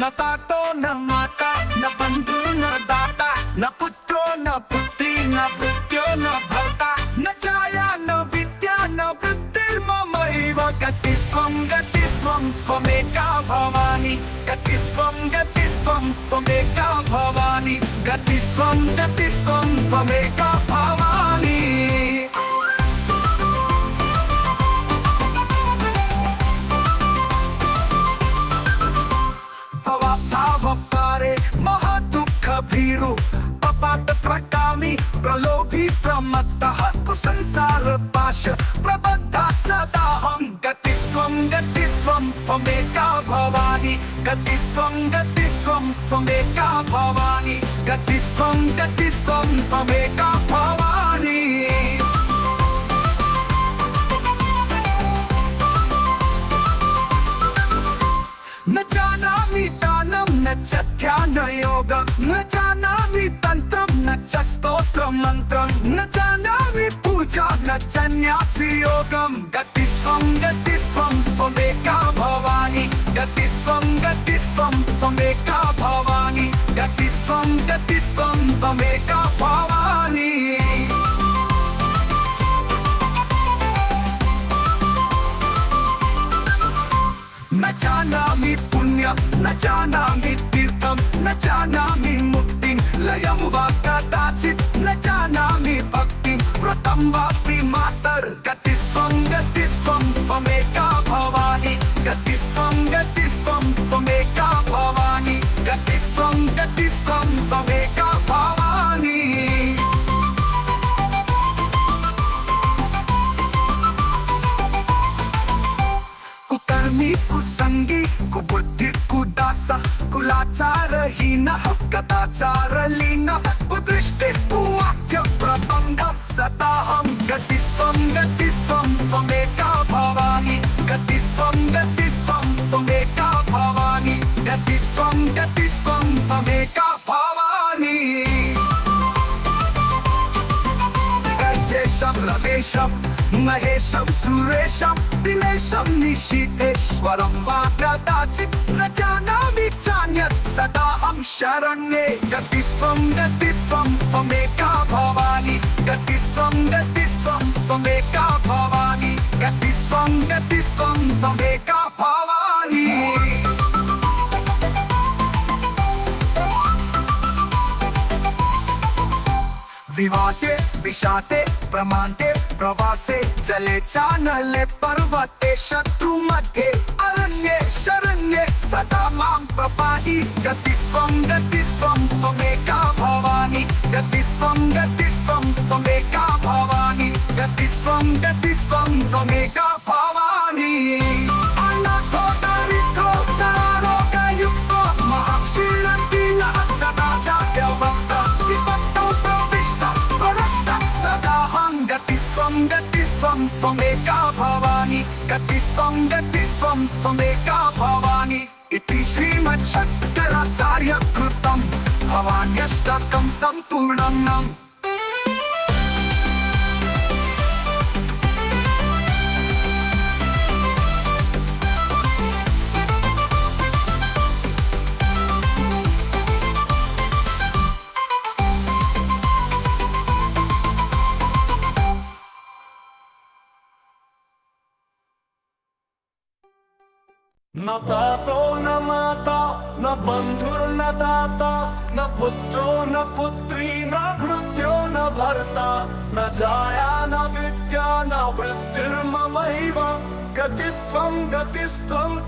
न तातो न माता न बंधु न दाता न पुत्रो न पुत्री न भृत्यो न भर्ता न छाया न विद्या न वृत्तिर्ममैव गतिस्त्वं त्वमेका भवानि गतिस्त्वं त्वमेका भवानि गतिस्त्वं त्वमेका भवानि भवपारे महादुःख भीरु पपात प्रकामी प्रलोभी प्रमत्तः कुसंसार पाश प्रबद्धा सदा हम गतिस्त्वं त्वमेका भवानि गतिस्त्वं त्वमेका भवानि गतिस्त्वं त्वमेका भवानि न जानामि दानं न च ध्यानयोगं न जानामि तन्त्रं न च स्तोत्रमन्त्रं न जानामि पूजा न च न्यासयोगं गतिस्त्वं त्वमेका भवानि गतिस्त्वं त्वमेका भवानि गतिस्त्वं त्वमेका भवानि न जानामि पुण्यं न जानामि तीर्थं न जानामि मुक्तिं लयं वा कदाचित् न जानामि भक्तिं व्रतं वापि मातर् गतिस्त्वं त्वमेका भवानि गतिस्त्वं त्वमेका भवानि गतिस्त्वं त्वमेका भवानि कुकर्मी कुसंगी कुबुद्धि कुदासा कुलाचारहीनः कदाचारलीनः कुदृष्टि कुवाक्य प्रबन्ध सदाहं गतिस्त्वं त्वमेका भवानि गतिस्त्वं त्वमेका भवानि गतिस्त्वं त्वमेका भवानि गजेशं रमेशं महेशं सुरेशं दिनेशं निशीथेश्वरं वा कदाचित् न जानामि चान्यत् सदाहं शरण्ये गतिस्त्वं त्वमेका भवानि गतिस्त्वं त्वमेका भवानि गतिस्त्वं त्वमेका भवानि विवाते विषाते प्रमान्ते प्रवासे जले चानले पर्वते शत्रु मध्ये अरण्ये शरण्ये सदा मां प्रपाहि गतिस्त्वं त्वमेका भवानि गतिस्त्वं त्वमेका भवानि गतिस्त्वं त्वमेका भवानि अनाथो दरिद्रो चारोगयुक्तो महाक्षीरदीनः सदा जात्यवक्ता विपत्तौ सदाहं गतिस्त्वं त्वमेका भवानि गतिस्त्वं त्वमेका भवानि इति श्रीमच्छङ्कराचार्य कृतं भवान्यष्टकं सम्पूर्णम् न तातो न माता न बंधुर्न दाता न पुत्रो न पुत्री न भृत्यो न भर्ता न जाया न विद्या न वृत्तिर्ममैव गतिस्त्वं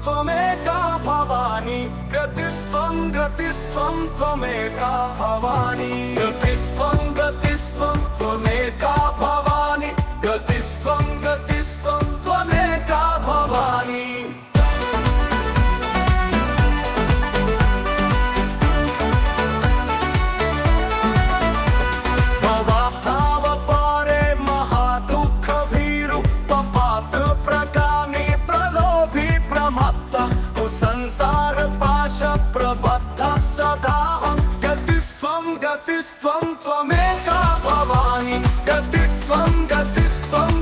त्वमेका भवानि गतिस्त्वं त्वमेका भवानि गतिस्त्वं त्वमेका भवानि गतिस्त्वं त्वमेका भवानि गतिस्त्वं त्वमेका भवानि गतिस्त्वं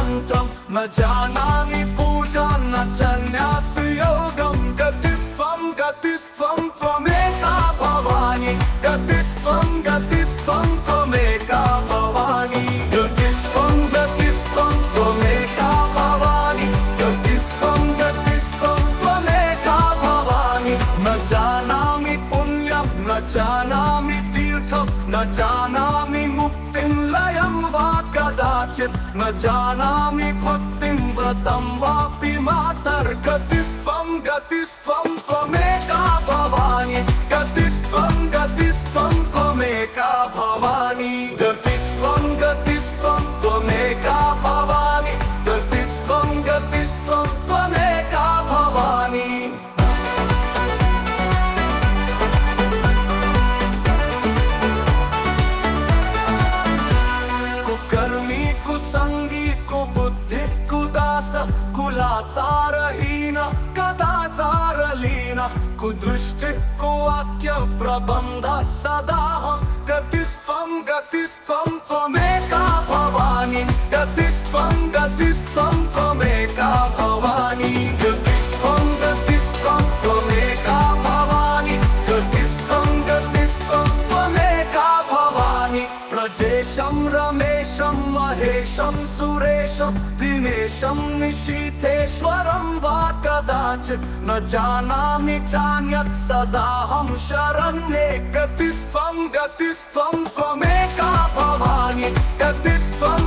मन्त्रं न जानामि पूजां न सन्न्यासयोगं गतिस्त्वं त्वमेका भवानि गतिस्त्वं त्वमेका भवानि गतिस्त्वं त्वमेका भवानि गतिस्त्वं त्वमेका भवानि न जानामि पुण्यं न जानामि तीर्थं न जानामि मुक्तिं लयं वा कदाचित् न जानामि भक्तिं व्रतं वापि मातर्गतिस्त्वं त्वमेका भवानि गतिस्त्वं त्वमेका भवानि गतिस्त्वं त्वमेका भवानि गतिस्त्वं त्वमेका भवानि कुकर्मी कुसंगी कुबुद्धि कुदास कुलाचारहीन कदाचारलीन कुदृष्टि कुवाक्य प्रबंध सदाहं गतिस्त्वं त्वमेका भवानि गतिस्त्वं त्वमेका भवानि गतिस्त्वं त्वमेका भवानि गतिस्त्वं त्वमेका भवानि प्रजेशं रमेशं महेशं सुरेशं दिनेशं निशीथेश्वरं वा कदाचित् न जानामि चान्यत् सदाहं शरण्ये गतिस्त्वं त्वमेका भवानि गतिस्त्वं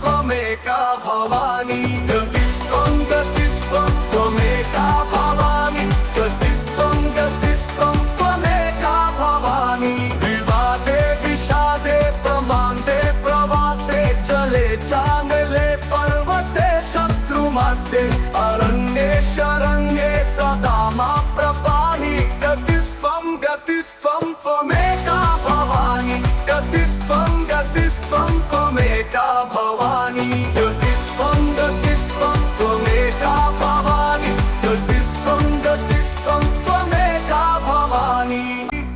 त्वमेका भवानि गतिस्त्वं त्वमेका भवानि गतिस्त्वं त्वमेका भवानि विवादे विषादे प्रमादे प्रवासे जले चांगले पर्वते शत्रुमध्ये अरण्ये शरण्ये सदा मा प्रपाहि गतिस्त्वं त्वमेका भवानि गतिस्त्वं त्वमेका भवानि गतिस्त्वं त्वमेका भवानि गतिस्त्वं त्वमेका भवानि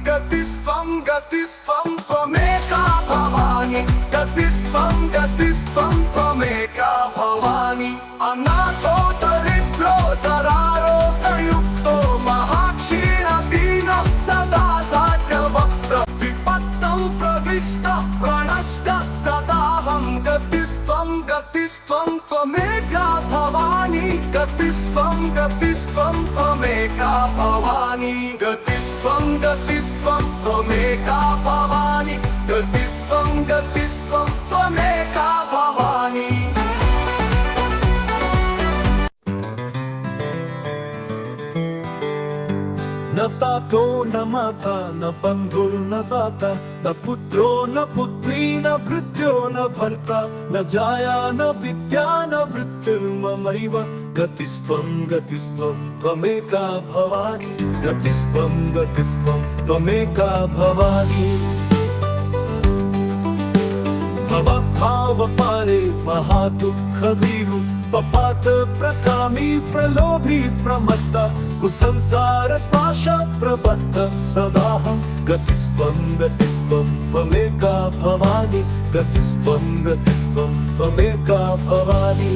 गतिस्त्वं त्वमेका भवानि गतिस्त्वं त्वमेका भवानि अनाथो दरिद्रो जरारोगयुक्तो महाक्षीणदीनः सदा साध्यवक्त्र विपत्तौ प्रविष्टः प्रणष्टः सदाहं गतिस्त्वं त्वमेका भवानि गतिस्त्वं त्वमेका भवानि गतिस्त्वं त्वमेका भवानि गतिस्त्वं त्वमेका भवानि न तातो न माता न बन्धुर्न दाता न पुत्रो न पुत्री न भृत्यो न भर्ता न जाया न विद्या न वृत्तिर्ममैव गतिस्त्वं त्वमेका भवानि गतिस्त्वं त्वमेका भवानि भवभावपारे महादुःखभीरु पपात प्रकामी प्रलोभी प्रमत्ता कुसंसार पाशा प्रबद्ध सदाहं गतिस्त्वं त्वमेका भवानि गतिस्त्वं त्वमेका भवानि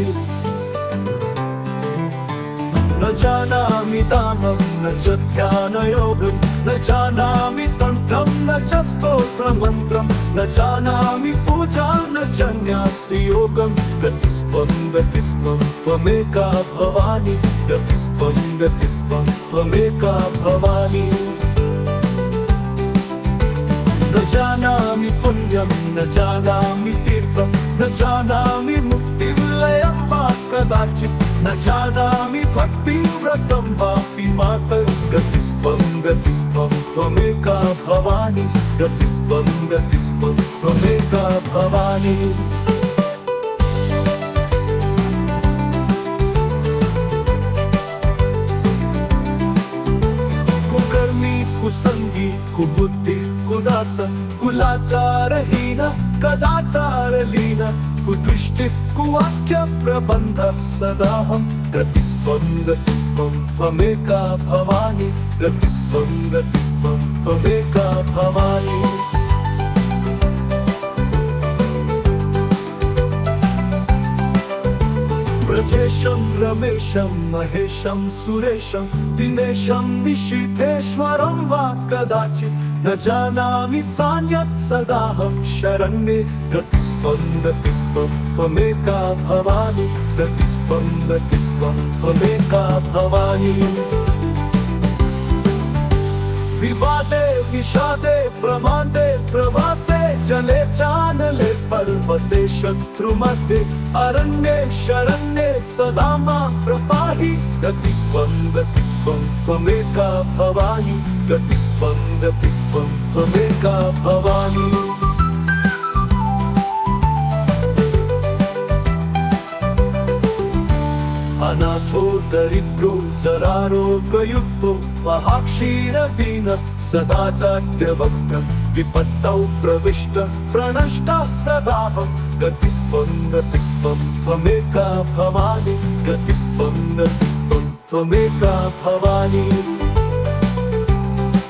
न जानामि दानं न च ध्यानयोगं न जानामि तन्त्रं न च स्तोत्रमन्त्रं न जानामि पूजां न च न्यासयोगं गतिस्त्वं त्वमेका भवानि गतिस्त्वं त्वमेका भवानि न जानामि पुण्यं न जानामि तीर्थं न जानामि मुक्तिं लयं वा कदाचित् न जानामि भक्तिं व्रतं वापि मातर् गतिस्त्वं त्वमेका भवानि गतिस्त्वं त्वमेका भवानि कुकर्मी कुसंगी कुबुद्धि कुदास कुलाचारहीन कदाचारलीन कुदृष्टि कुवाक्य प्रबंध सदाहं गतिस्त्वं त्वमेका भवानि गतिस्त्वं त्वमेका भवानि राजेशं रमेशं महेशं सुरेशं दिनेशं निशिथेश्वरं वा कदाचित् न जानामि चान्यत् सदाहं शरण्ये गतिस्त्वं त्वमेका भवानि गतिस्त्वं त्वमेका भवानि विवादे विषादे प्रमादे प्रवासे जले चानले पर्वते शत्रुमध्ये अरण्ये शरण्ये सदा मां प्रपाहि गतिस्त्वं त्वमेका भवानि गतिस्त्वं त्वमेका भवानि अनाथो दरिद्रो जरारोगयुक्तो महाक्षीरदीन सदा जाड्यवक्त विपत्तौ प्रविष्ट प्रणष्टः सदाहं गतिस्त्वं त्वमेका भवानि गतिस्त्वं त्वमेका भवानि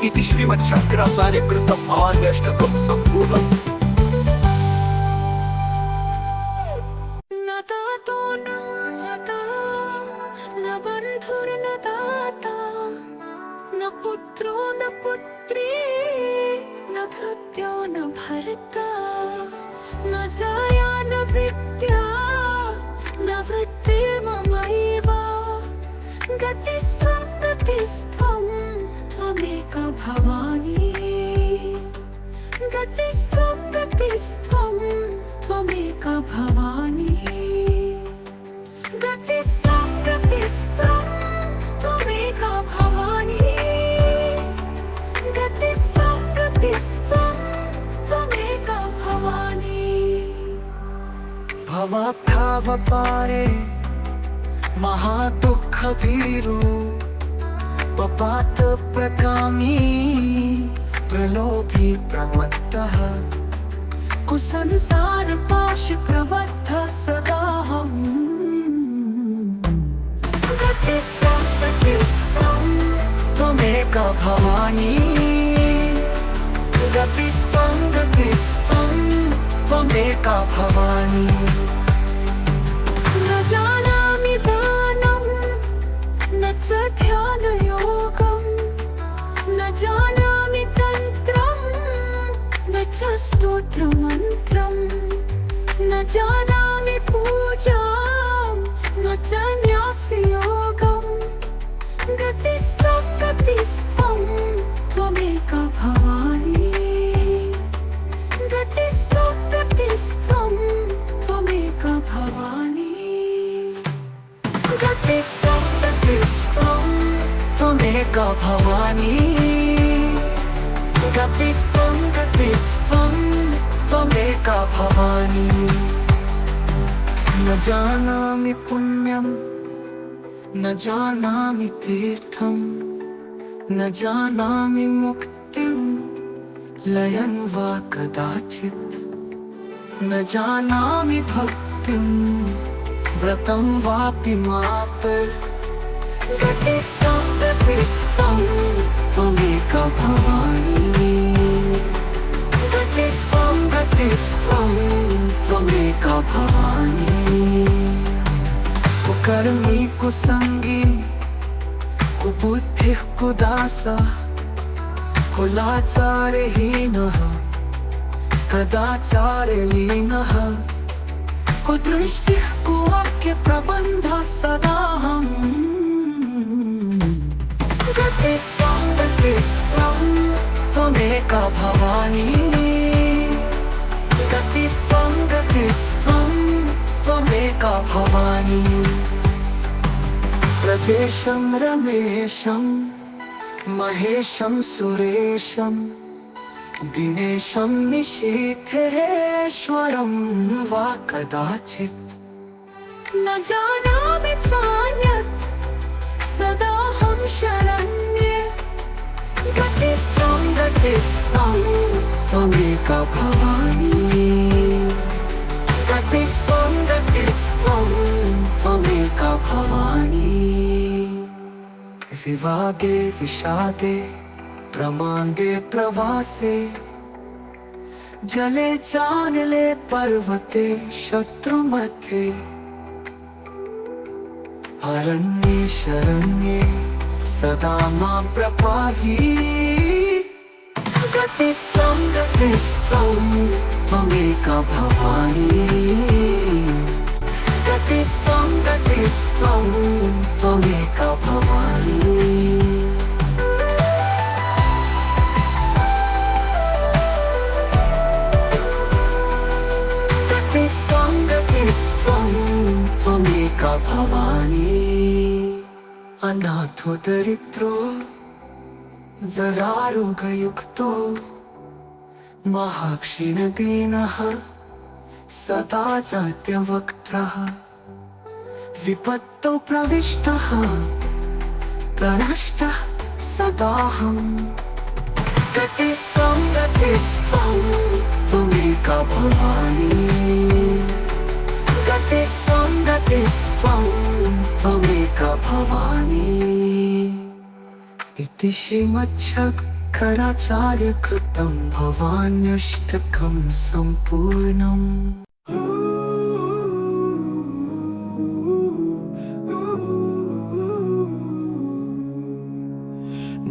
इति श्रीमच्छङ्कराचार्य कृतं भवान्यष्टकं सम्पूर्णम् न पुत्रो न पुत्री न भृत्यो न भर्ता न जाया न विद्या न वृत्तिर्ममैव गतिस्त्वं त्वमेका भवानि गतिस्त्वं त्वमेका भवानि गतिस्त्वं त्वमेका भवानि गतिस्त्वं त्वमेका भवानि भवभावपारे महादुःखभीरु पपातप्रगामी प्रलोभी प्रमत्तः कुसंसारपाशप्रबद्धः सदाहं गतिस्त्वं त्वमेका भवानि गतिस्त्वं त्वमेका भवानि न जानामि दानं न च ध्यानयोगं न जानामि तन्त्रं न च स्तोत्रमन्त्रं न जानामि पूजां न च न्यासयोगं गतिस्त्वं त्वमेका भवानि गतिस्त्वं त्वमेका भवानि गतिस्त्वं त्वमेका भवानि गतिस्त्वं त्वमेका भवानि न जानामि पुण्यं न जानामि तीर्थं न जानामि मुक्तिं लयं वा कदाचित् न जानामि भक्तिं व्रतं वापि मातर् गतिस्त्वं त्वमेका भवानि गतिस्त्वं त्वमेका भवानि कुकर्मी कुसंगी कुबुद्धिः कुदासः कुलाचारहीनः कदाचारलीनः कुदृष्टिः कुवाक्यप्रबन्धः सदाहं गतिस्त्वं त्वमेका भवानि गतिस्त्वं त्वमेका भवानि राजेशं रमेशं महेशं सुरेशं दिनेशं निशीथेश्वरं वा कदाचित् न जानामि चान्यत् सदाहं शरण्ये गतिस्त्वं त्वमेका भवानि गतिस्त्वं त्वमेका भवानि विवादे विषादे प्रमादे प्रवासे जले चानले पर्वते शत्रुमध्ये अरण्ये शरण्ये सदा मां प्रपाहि गतिस्त्वं त्वमेका भवानी गतिस्त्वं त्वमेका भवानी त्वमेका भवानी अनाथो दरिद्रो जरारोगयुक्तो महाक्षीणदीनः सदा जात्यवक्त्रः विपत्तौ प्रविष्टः प्रणष्टः सदाहम् गतिस्त्वं त्वमेका भवानी गतिस्त्वं त्वमेका भवानी इति श्रीमच्छङ्कराचार्यकृतं भवान्यष्टकं सम्पूर्णम्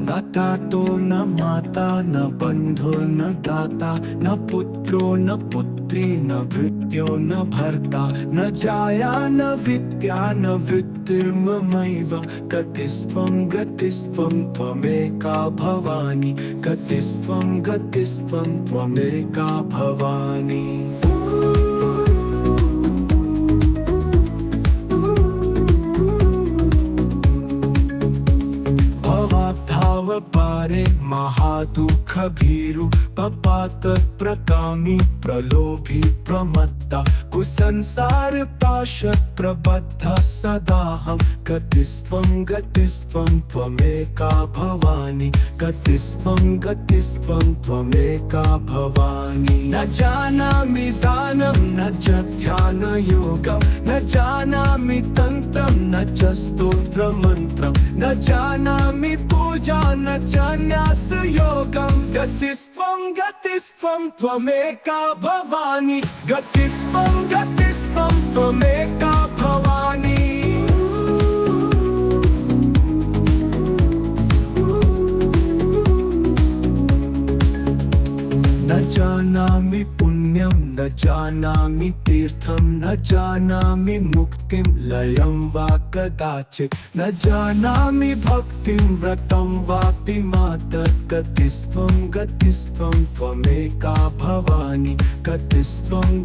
न तातो न माता न बन्धो न दाता न पुत्रो न पुत्री न भृत्यो न भर्ता न जाया न विद्या न वृत्तिर्ममैव गतिस्त्वं त्वमेका भवानी गतिस्त्वं त्वमेका भवानी पारे महादुःख भीरु पपात प्रकामी प्रलोभी प्रमत्ता कुसंसार पाशत प्रबद्ध सदाहं गतिस्त्वं त्वमेका भवानी गतिस्त्वं त्वमेका भवानी न जानामि दानं न च ध्यान योगं न जानामि तन्त्रं न च स्तोत्रमन्त्रं न जानामि पूजा न च न्यासयोगं गतिस्त्वं त्वमेका भवानी गतिस्त्वं त्वमेका भवानी न जानामि पुण्यं न जानामि तीर्थं न जानामि मुक्तिं लयं वा कदाचित् न जानामि भक्तिं व्रतं वापि मातः गतिस्त्वं त्वमेका भवानी गतिस्त्वं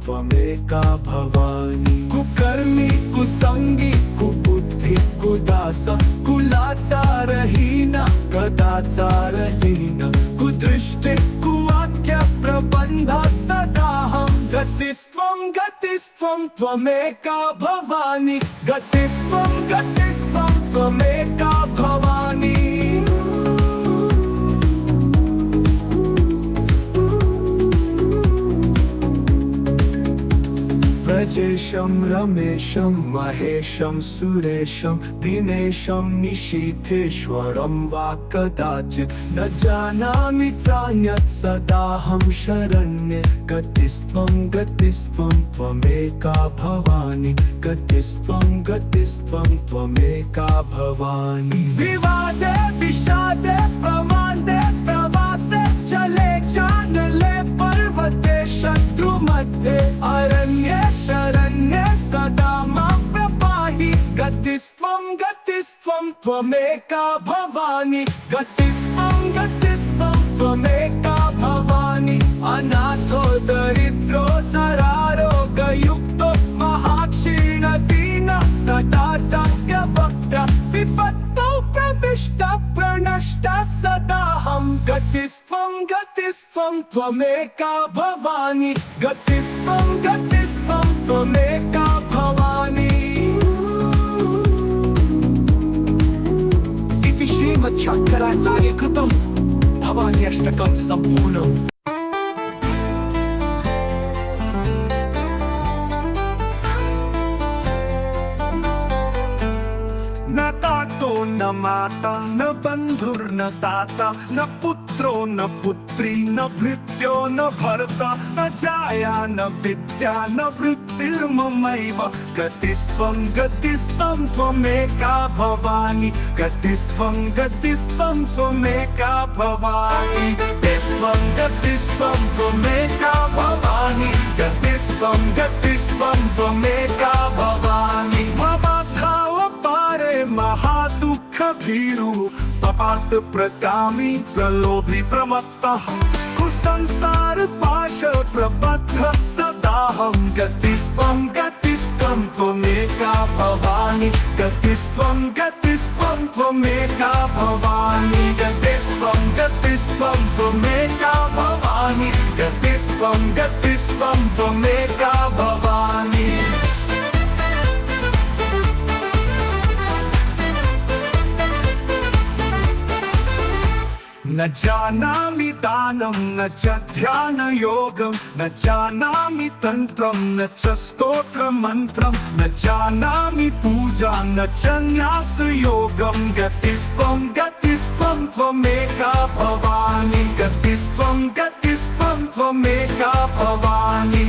त्वमेका भवानी कुकर्मी कुसंगी कुबुद्धि कुदास कुलाचारहीन कदाचारहीन कुदृष्टि कुवाक्य प्रबन्ध सदाहं गतिस्त्वं त्वमेका भवानी गतिस्त्वं त्वमेका भवानी ब्रजेशं रमेशं महेशं सुरेशं दिनेशं निशीथेश्वरं वा कदाचित् न जानामि चान्यत् सदाहं शरण्ये गतिस्त्वं त्वमेका भवानी गतिस्त्वं त्वमेका भवानी विवादे विषादे प्रमादे प्रवासे चले चानले पर्वते शत्रु मध्ये अरण्ये शरण्ये सदा मां प्रपाहि गतिस्त्वं त्वमेका भवानी गतिस्त्वं त्वमेका भवानी अनाथो दरिद्रो जरारोगयुक्तो महाक्षीणदीनः सदा जात्यवक्त्रः विपत्तौ प्रविष्टः प्रणष्टः सदाहं गतिस्त्वं त्वमेका भवानी गतिस्त्वं त्वमेका भवानी इति श्रीमच्छङ्कराचार्यकृतं भवान्यष्टकं सम्पूर्णम् न तातो न माता न बन्धुर्न दाता न पुत्रो न पुत्री न भृत्यो न भर्ता न जाया न विद्या न वृत्ति ज्योतिर्ममैव गतिस्त्वं गतिस्त्वं त्वमेका भवानि गतिस्त्वं गतिस्त्वं त्वमेका भवानि गतिस्त्वं गतिस्त्वं त्वमेका भवानि गतिस्त्वं गतिस्त्वं त्वमेका भवानि भवभावपारे महादुःखभीरु पापात् प्रकामी प्रलोभी प्रमत्तः कुसंसार पाश प्रबद्धः सदाहं गतिस्त्वं गतिस्त्वं त्वमेका भवानि गतिस्त्वं गतिस्त्वं त्वमेका भवानि गतिस्त्वं गतिस्त्वं त्वमेका भवानि गतिस्त्वं गतिस्त्वं त्वमेका भवानि न जानामि दानं न च ध्यानयोगं न जानामि तन्त्रं न च स्तोत्रमन्त्रं न जानामि पूजां न च न्यासयोगं गतिस्त्वं गतिस्त्वं त्वमेका भवानि गतिस्त्वं गतिस्त्वं त्वमेका भवानि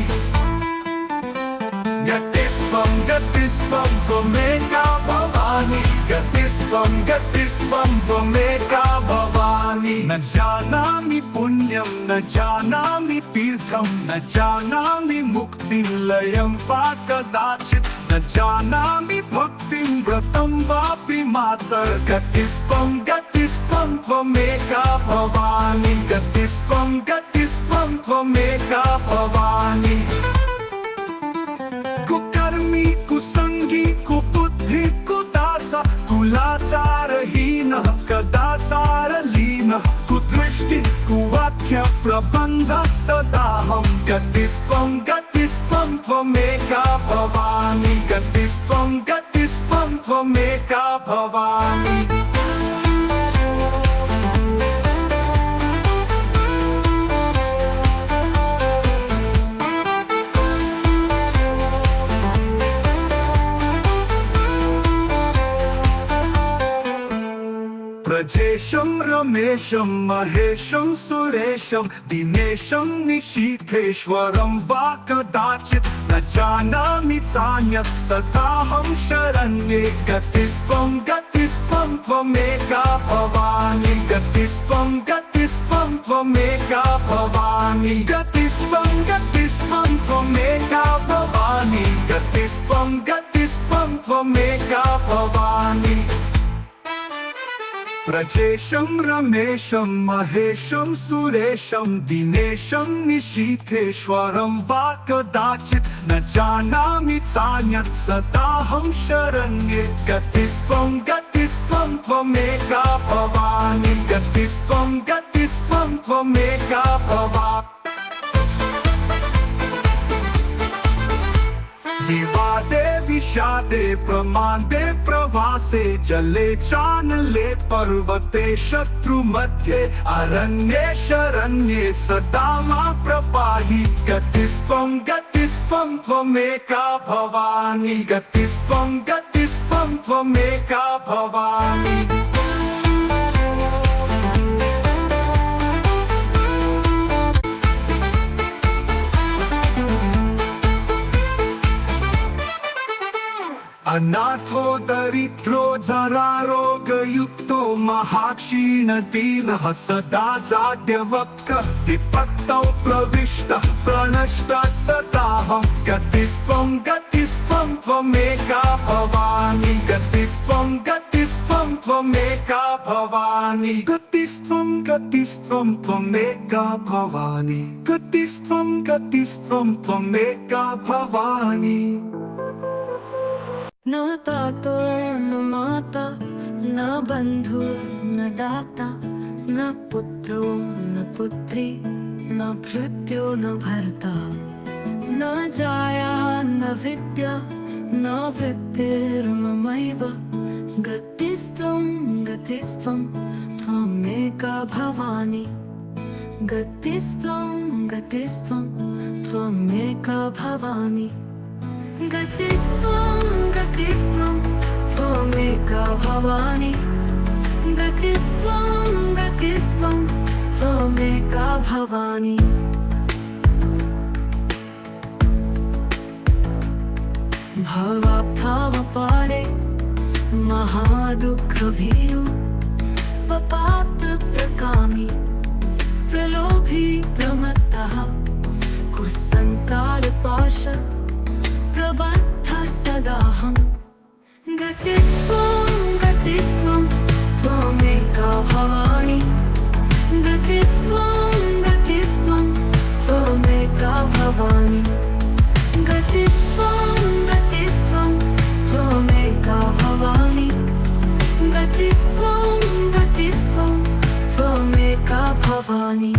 गतिस्त्वं गतिस्त्वं त्वमेका भवानि गतिस्त्वं गतिस्त्वं त्वमेका भवानि न जानामि पुण्यं न जानामि तीर्थं न जानामि मुक्तिं लयं वा कदाचित् न जानामि भक्तिं व्रतं वापि मातर् गतिस्त्वं गतिस्त्वं त्वमेका भवानि गतिस्त्वं गतिस्त्वं त्वमेका भवानि कुकर्मी कुसंगी कुबुद्धि कुदास कुलाचारहीनः कदाचारलीनः कुदृष्टि कुवाक्य प्रबन्धः सदाहं गतिस्त्वं गतिस्त्वं त्वमेका भवानि गतिस्त्वं गतिस्त्वं त्वमेका भवानि प्रजेशं रमेशं महेशं सुरेशं दिनेशं निशीथेश्वरं वा कदाचित् न जानामि चान्यत् सदाहं शरण्ये गतिस्त्वं गतिस्त्वं त्वमेका भवानि गतिस्त्वं गतिस्त्वं त्वमेका भवानि गतिस्त्वं गतिस्त्वं त्वमेका भवानि गतिस्त्वं गतिस्त्वं त्वमेका भवानि प्रजेशं रमेशं महेशं सुरेशं दिनेशं निशीथेश्वरं वा कदाचित् न जानामि चान्यत् सदाहं शरण्ये गतिस्त्वं गतिस्त्वं त्वमेका भवानि गतिस्त्वं गतिस्त्वं त्वमेका भवानि विवादे विषादे प्रमादे प्रवासे जले चानले पर्वते शत्रुमध्ये अरण्ये शरण्ये सदा मा प्रपाहि गतिस्त्वं गतिस्त्वं त्वमेका भवानि गतिस्त्वं गतिस्त्वं त्वमेका भवानि अनाथो दरिद्रो जरारोगयुक्तो महाक्षीणदीनः सदा जाड्यवक्त्रः विपत्तौ प्रविष्टः प्रणष्टः सदाहं गतिस्त्वं गतिस्त्वं त्वमेका भवानि गतिस्त्वं गतिस्त्वं त्वमेका भवानि गतिस्त्वं गतिस्त्वं त्वमेका भवानि गतिस्त्वं गतिस्त्वं त्वमेका भवानि न तातो न माता न बंधु न दाता न पुत्रो न पुत्री न भृत्यो न भर्ता न जाया न विद्या न वृत्तिर्ममैव गतिस्त्वं गतिस्त्वं त्वमेका भवानि गतिस्त्वं गतिस्त्वं त्वमेका भवानि गतिस्त्वं गतिस्त्वं त्वमेका भवानि गतिस्त्वं गतिस्त्वं त्वमेका भवानि भावाभाव पारे महादुःख भीरु पपात प्रकामी प्रलोभी प्रमत्तः कुसंसार पाश प्रबद्ध सदाहं गतिस्त्वं गतिस्त्वं त्वमेका भवानि गतिस्त्वं गतिस्त्वं त्वमेका भवानि गतिस्त्वं गतिस्त्वं त्वमेका भवानि गतिस्त्वं गतिस्त्वं त्वमेका भवानि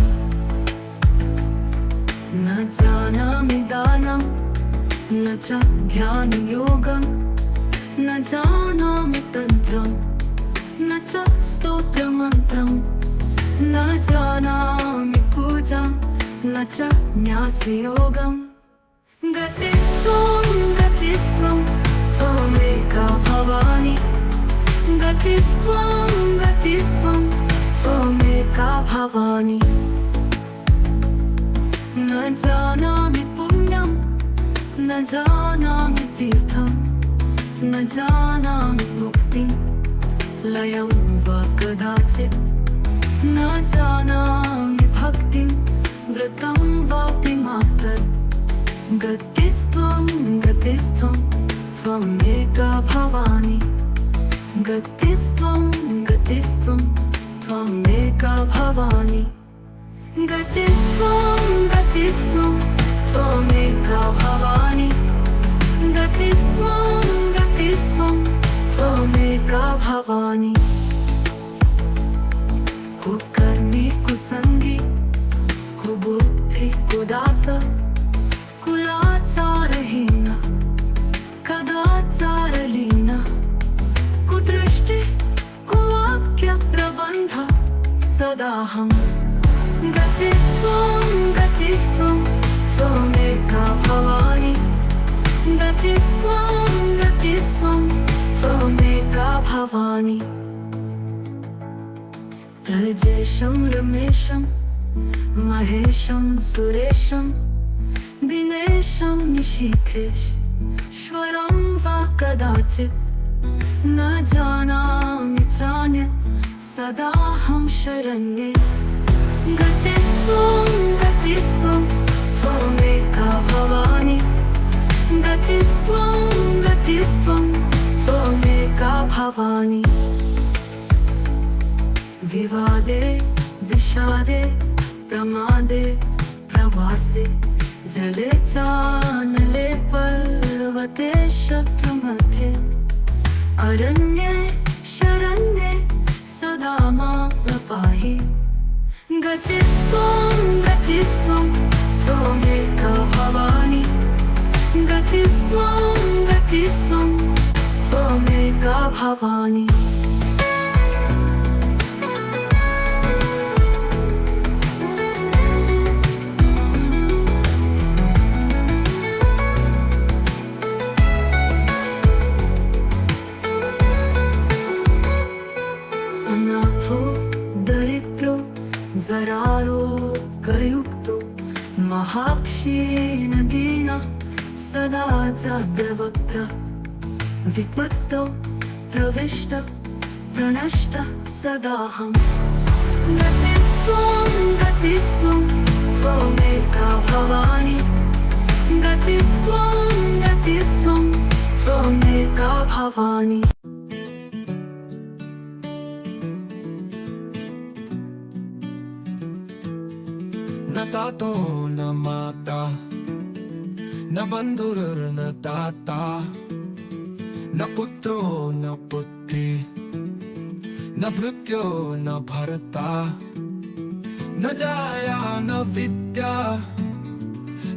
न जानामि दानं न च ज्ञानयोगं न जानामि तन्त्रं न च स्तोत्रमन्त्रं न जानामि पूजां न च न्यासयोगम् गतिस्त्वं गतिस्त्वं त्वमेका भवानि गतिस्त्वं गतिस्त्वं त्वमेका भवानि न जानामि पुण्यं न जानामि तीर्थं न जानामि मुक्तिं लयं वा कदाचित् न जानामि भक्तिं व्रतं वापि मातर् गतिस्त्वं गतिस्त्वं त्वमेका भवानि गतिस्त्वं गतिस्त्वं त्वमेका भवानि गतिस्त्वं गतिस्त्वं त्वमेका भवानि गतिस्त्वं गतिस्त्वं त्वमेका भवानि कुकर्मी कुसंगी कुबुद्धि कुदास कुलाचारहीन कदाचारलीन कुदृष्टि कुवाक्य प्रबन्ध सदाहं गतिस्त्वं गतिस्त्वं त्वमेका भवानि गतिस्त्वं गतिस्त्वं त्वमेका भवानि ब्रजेशं रमेशं महेशं सुरेशं दिनेशं निशीथेश्वरं वा कदाचित् न जानामि चान्यत् सदाहं शरण्ये गतिस्त्वं गतिस्त्वं त्वमेका भवानि गतिस्त्वं गतिस्त्वं त्वमेका भवानि विवादे विषादे प्रमादे प्रवासे जले चानले पर्वते शत्रुमध्ये अरण्ये शरण्ये सदा मां पाहि गतिस्त्वं गतिस्त्वं त्वमेका भवानि गतिस्त्वं गतिस्त्वं त्वमेका भवानि जरारोगयुक्तो महाक्षीण दीनः सदा जाग्रवक्त्र विपत्तो प्रविष्ट प्रणष्ट सदाहं गतिस्त्वं गतिस्त्वं त्वमेका भवानि गतिस्त्वं गतिस्त्वं त्वमेका भवानि न तातो न माता न बन्धुर्न दाता न पुत्रो न पुत्री न भृत्यो न भर्ता न जाया न विद्या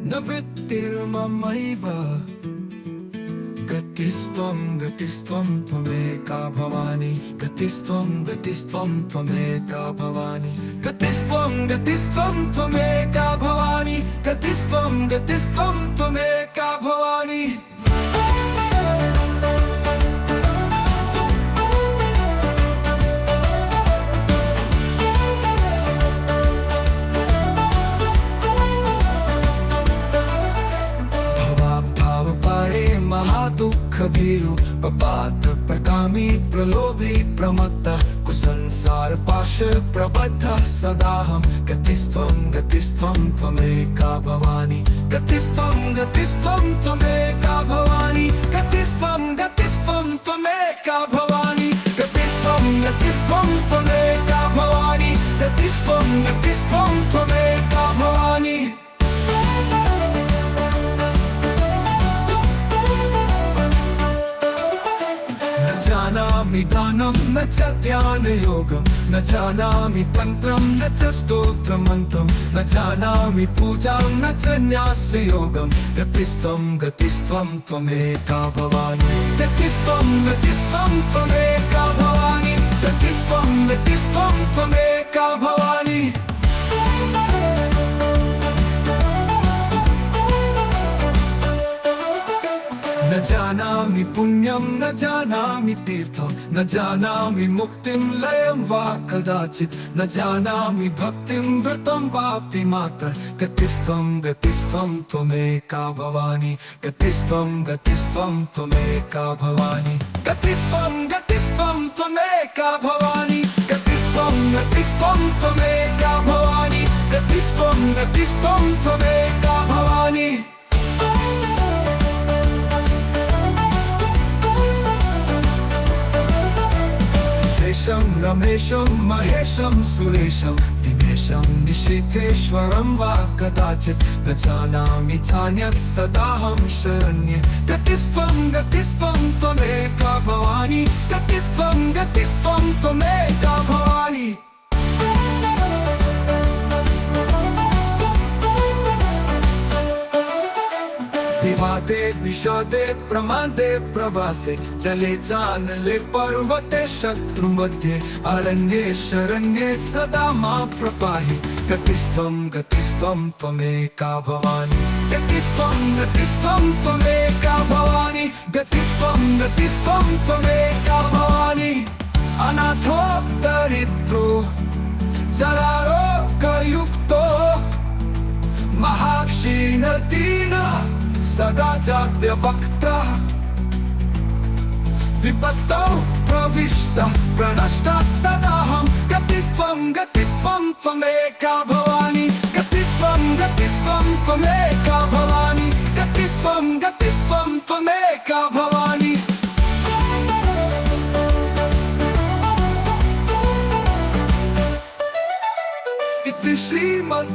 न वृत्तिर्ममैव गतिस्त्वं गतिस्त्वं त्वमेका भवानि गतिस्त्वं गतिस्त्वं त्वमेका भवानि गतिस्त्वं गतिस्त्वं त्वमेका भवानि गतिस्त्वं गतिस्त्वं त्वमेका भवानि दुःख भीरु पपात प्रकामी प्रलोभी प्रमत्तः कुसंसार पाश प्रबद्धः सदाहं गतिस्त्वं त्वमेका भवानी गतिस्त्वं त्वमेका भवानी गतिस्त्वं त्वमेका भवानी गतिस्त्वं त्वमेका भवानी गतिस्त्वं त्वमेका भवानी जानामि दानं न च ध्यानयोगं न जानामि तन्त्रं न च स्तोत्रमन्त्रं न जानामि पूजां न च न्यासयोगं गतिस्त्वं त्वमेका भवानी गतिस्त्वं त्वमेका भवानी गतिस्त्वं त्वमेका भवानी न जानामि पुण्यं न जानामि तीर्थं न जानामि मुक्तिं लयं वा कदाचित् न जानामि भक्तिं व्रतं वापि मातर् गतिस्त्वं त्वमेका भवानी गतिस्त्वं त्वमेका भवानी गतिस्त्वं त्वमेका भवानी गतिस्त्वं त्वमेका भवानी गतिस्त्वं त्वमेका भवानी शेषं रमेशं महेशं सुरेशं दिनेशं निशीथेश्वरं वा कदाचित् न जानामि चान्यत् सदाहं शरण्ये गतिस्त्वं त्वमेका भवानी गतिस्त्वं त्वमेका भवानी विवादे विषादे प्रमादे प्रवासे जले जानले पर्वते शत्रुमध्ये अरण्ये शरण्ये सदा मां प्रपाहि गतिस्त्वं त्वमेका भवानी गतिस्त्वं त्वमेका भवानी गतिस्त्वं त्वमेका भवानी अनाथो दरिद्रो जरारोगयुक्तो महाक्षीणदीनः सदा जात्यवक्तः विपत्तौ प्रविष्टः प्रणष्टः सदाहं गतिस्त्वं त्वमेका भवानी गतिस्त्वं त्वमेका भवानी गतिस्त्वं त्वमेका भवानी इति श्रीमच्छक्राचार्य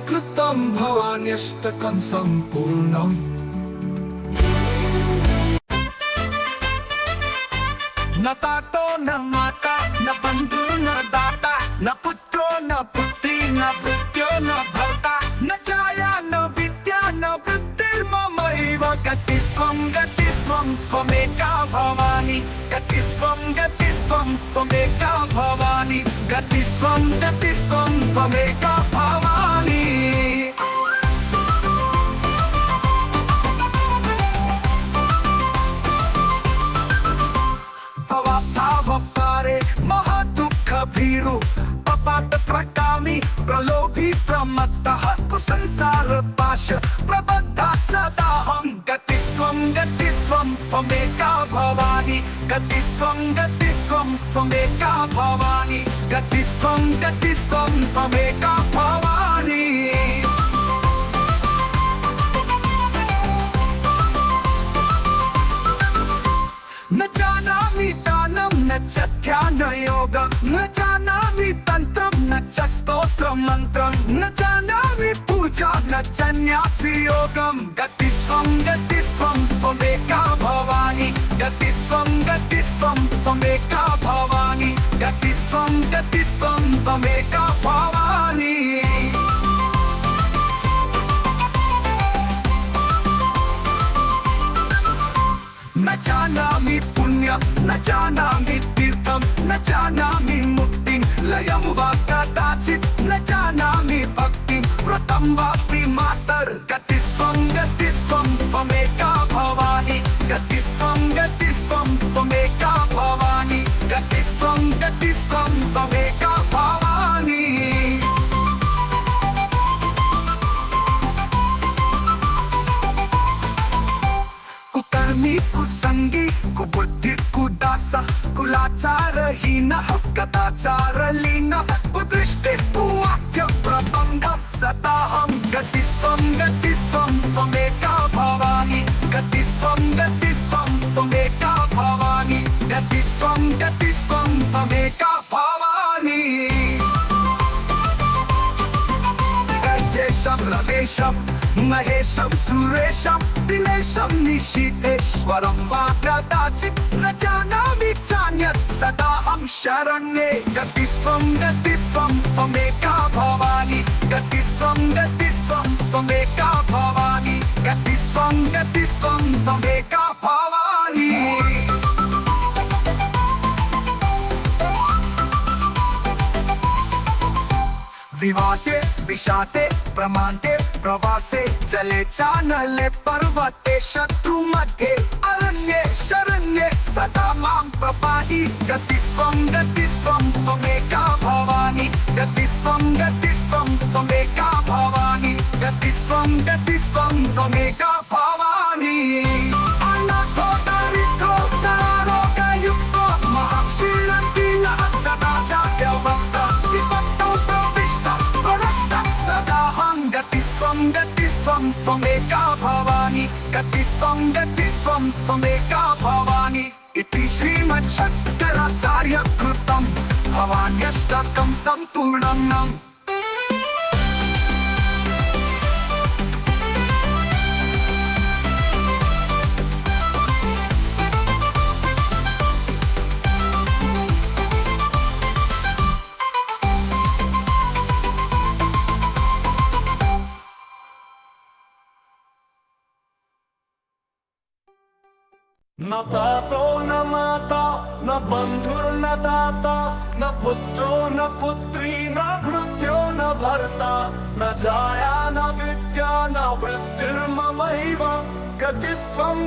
कृतं भवान्यष्टकं सम्पूर्णम् न तातो न माता न बंधु न दाता न पुत्रो न पुत्री न भृत्यो न भर्ता न छाया न विद्या न वृत्तिर्ममैव गतिस्त्वं त्वमेका भवानी गतिस्त्वं त्वमेका भवानी गतिस्त्वं त्वमेका भवानी भवपारे महादुःख भीरु पपात प्रकामी प्रलोभी प्रमत्तः कुसंसार पाश प्रबद्धः सदाहं गतिस्त्वं त्वमेका भवानी गतिस्त्वं त्वमेका भवानी गतिस्त्वं त्वमेका भवानी न जानामि दानं न च ध्यानयोगं न जानामि तन्त्रं न च स्तोत्रमन्त्रं न जानामि पूजा न च न्यासयोगं गतिस्त्वं त्वमेका भवानी गतिस्त्वं त्वमेका भवानी गतिस्त्वं त्वमेका भवानी न जानामि पुण्यं न जानामि तीर्थं न जानामि मुक्तिं लयं वा कदाचित् न जानामि भक्तिं व्रतं वापि मातर् गतिस्त्वं त्वमेका भवानी गतिस्त्वं त्वमेका भवानी गतिस्त्वं त्वमेका भवानी कुकर्मी कुसंगी कुबुद्धि कुदासा कुलाचारहीन कदाचारलीन कुदृष्टि कुवाक्य प्रबंध सदाहं गतिस्त्वं त्वमेका भवानि गतिस्त्वं त्वमेका भवानि गतिस्त्वं त्वमेका भवानि गजेशं रमेशं महेशं सुरेशं दिनेशं निशितेश्वरं वा कदाचित् न जानामि चान्यत् सदाहं शरण्ये गतिस्त्वं त्वमेका भवानि गतिस्त्वं त्वमेका भवानि गतिस्त्वं त्वमेका भवानि विवाते विषाते प्रमान्ते प्रवासे जले चानले पर्वते शत्रु मध्ये अरण्ये शरण्ये सदा मां प्रपाहि गतिस्त्वं त्वमेका भवानि गतिस्त्वं त्वमेका भवानि गतिस्त्वं त्वमेका भवानि अनाथो दरिद्रो चारोगयुक्तो महर्षिरन्तिनः सदा जात्यवक्ता विभक्तो सदाहं गतिस्त्वं त्वमेका भवानि गतिस्त्वं त्वमेका भवानि इति श्रीमच्छङ्कराचार्य कृतं भवान्यष्टकं सम्पूर्णम् न तातो न माता न बंधुर्न दाता न पुत्रो न पुत्री न भृत्यो न भर्ता न जाया न विद्या न वृत्तिर्ममैव गतिस्त्वं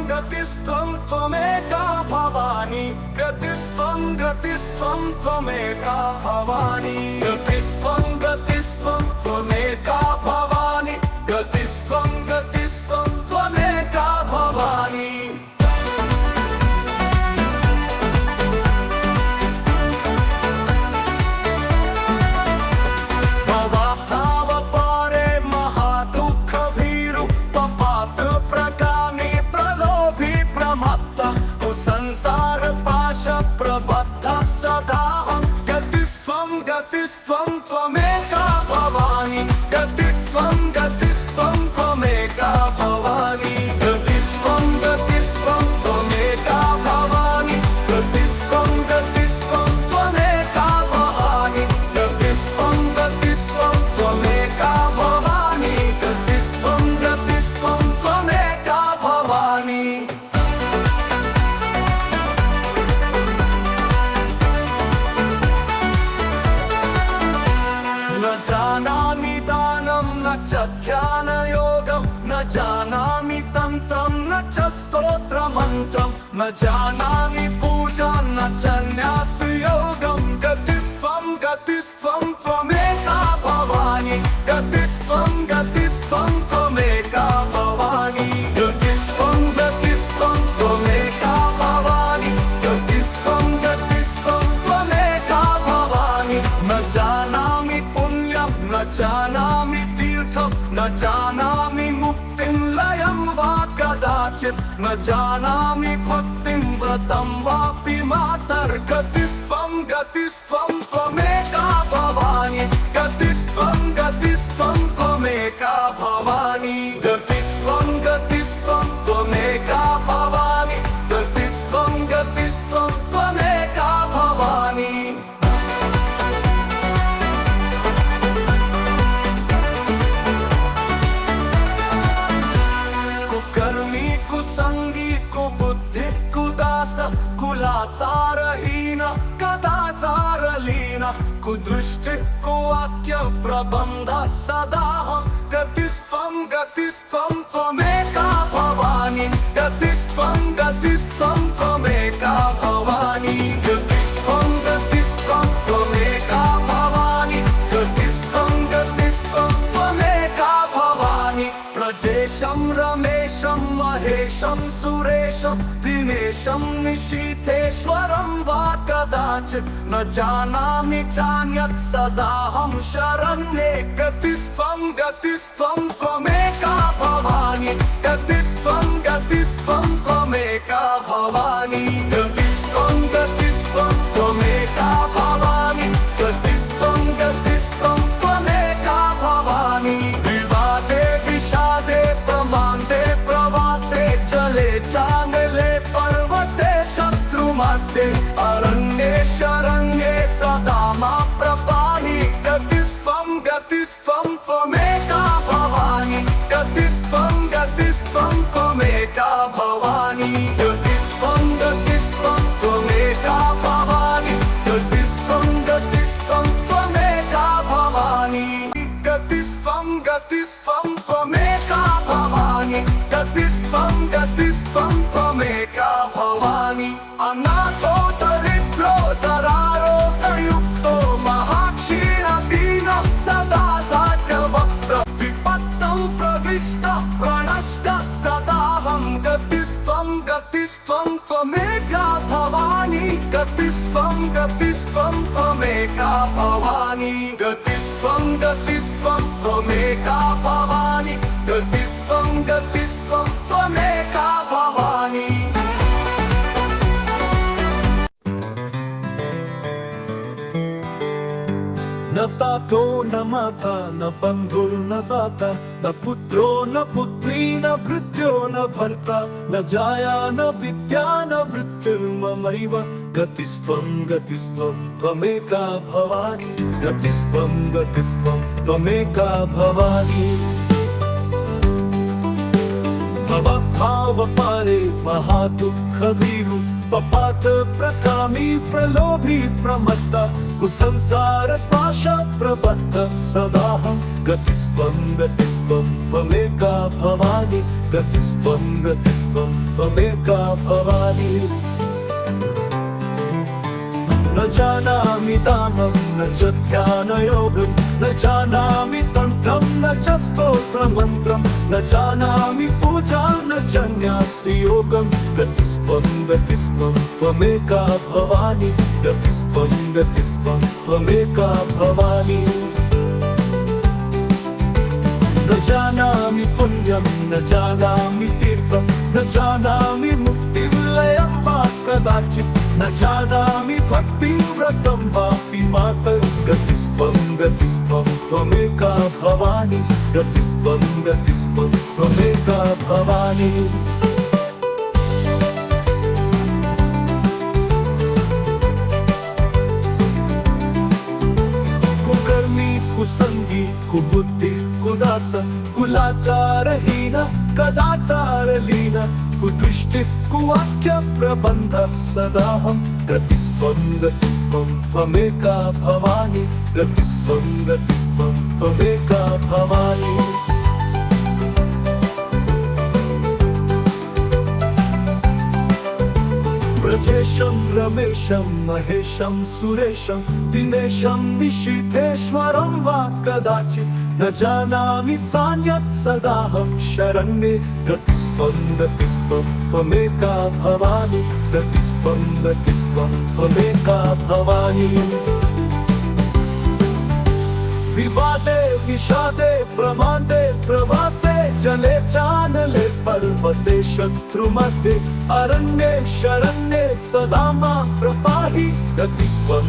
त्वमेका भवानि गतिस्त्वं त्वमेका भवानि गतिस्त्वं त्वमेका भवानि गतिस्त्वं त्वमेका भवानि गतिस्त्वं त्वमेका भवानि गतिस्त्वं त्वमेका भवानि गतिस्त्वं त्वमेका भवानि गतिस्त्वं त्वमेका भवानि गतिस्त्वं त्वमेका भवानि गतिस्त्वं त्वमेका भवानि न जानामि दानं न च ध्यानयोगं न जानामि तन्त्रं न च स्तोत्रमन्त्रं न जानामि पूजां न च न्यासयोगं गतिस्त्वं त्वमेका भवानि गतिस्त्वं त्वमेका भवानि गतिस्त्वं त्वमेका भवानि गतिस्त्वं त्वमेका भवानि न जानामि न जानामि तीर्थं न जानामि मुक्तिं लयं वा कदाचित् न जानामि भक्तिं व्रतं वापि मातर्गतिस्त्वं त्वमेका भवानि गतिस्त्वं त्वमेका भवानि गतिस्त्वं त्वमेका भवानि गतिस्त्वं त्वमेका भवानि कुकर्मी कुसंगी कुबुद्धि कुदास कुलाचारहीन कदाचारलीन कुदृष्टि कुवाक्य प्रबंध सदाहं गतिस्त्वं त्वमेका भवानि गतिस्त्वं त्वमेका भवानि गतिस्त्वं त्वमेका भवानि गतिस्त्वं त्वमेका भवानि प्रजेशं रमेशं महेशं सुरेशं सुरेशं दिनेशं निशीथेश्वरं वा कदाचित् न जानामि चान्यत् सदाहं शरण्ये गतिस्त्वं त्वमेका भवानि गतिस्त्वं त्वमेका भवानि गतिस्त्वं त्वमेका भवानि गतिस्त्वं त्वमेका भवानि विवादे विषादे प्रमादे प्रवासे जले चांगले पर्वते शत्रुमध्ये अरण्ये शरण्ये सदा मा प्रपाहि गतिस्त्वं त्वमेका भवानि गतिस्त्वं त्वमेका भवानि गतिस्त्वं त्वमेका भवानि गतिस्त्वं त्वमेका भवानि गतिस्त्वं त्वमेका भवानि गतिस्त्वं त्वमेका भवानि अनाथो दरिद्रो जरारोगयुक्तो महाक्षीणदीनः सदा जाड्यवक्त्र विपत्तौ प्रविष्टः प्रणष्टः सदाहं गतिस्त्वं त्वमेका भवानि गतिस्त्वं त्वमेका भवानि गतिस्त्वं त्वमेका भवानि गतिस्त्वं त्वमेका भवानि न तातो न माता न बन्धुर्न दाता न पुत्रो न पुत्री न भृत्यो न भर्ता न जाया न विद्या न वृत्तिर्ममैव गतिस्त्वं त्वमेका भवानि गतिस्त्वं त्वमेका भवानि भवभावपारे महादुःखभीरु पपात प्रकामी प्रलोभी प्रमत्ता कुसंसार पाशा प्रबद्ध सदाहं गतिस्त्वं त्वमेका भवानि गतिस्त्वं त्वमेका भवानि न जानामि दानं न च ध्यानयोगं न जानामि तन्त्रं न च स्तोत्रमन्त्रं न जानामि पूजां न च न्यासयोगं गतिस्त्वं त्वमेका भवानि गतिस्त्वं त्वमेका भवानि न जानामि पुण्यं न जानामि तीर्थं न जानामि मुक्तिविलयं वा कदाचित् न जानामि भक्तिं व्रतं वापि मातर् गतिस्त्वं त्वमेका भवानि गतिस्त्वं त्वमेका भवानि कुकर्मी कुसंगी कुबुद्धि कुदास कुलाचारहीन कदाचारलीन कुदृष्टि कुवाक्य प्रबन्ध सदाहं गतिस्त्वं त्वमेका भवानि गतिस्त्वं त्वमेका भवानि ब्रजेशं रमेशं महेशं सुरेशं दिनेशं निशीथेश्वरं वा कदाचित् न जानामि चान्यत् सदाहं शरण्ये गतिस्त्वं त्वमेका भवानि गतिस्त्वं त्वमेका भवानि विवादे विषादे प्रमादे प्रवासे जले चानले पर्वते शत्रुमध्ये अरण्ये शरण्ये सदा मा प्रपाहि गतिस्त्वं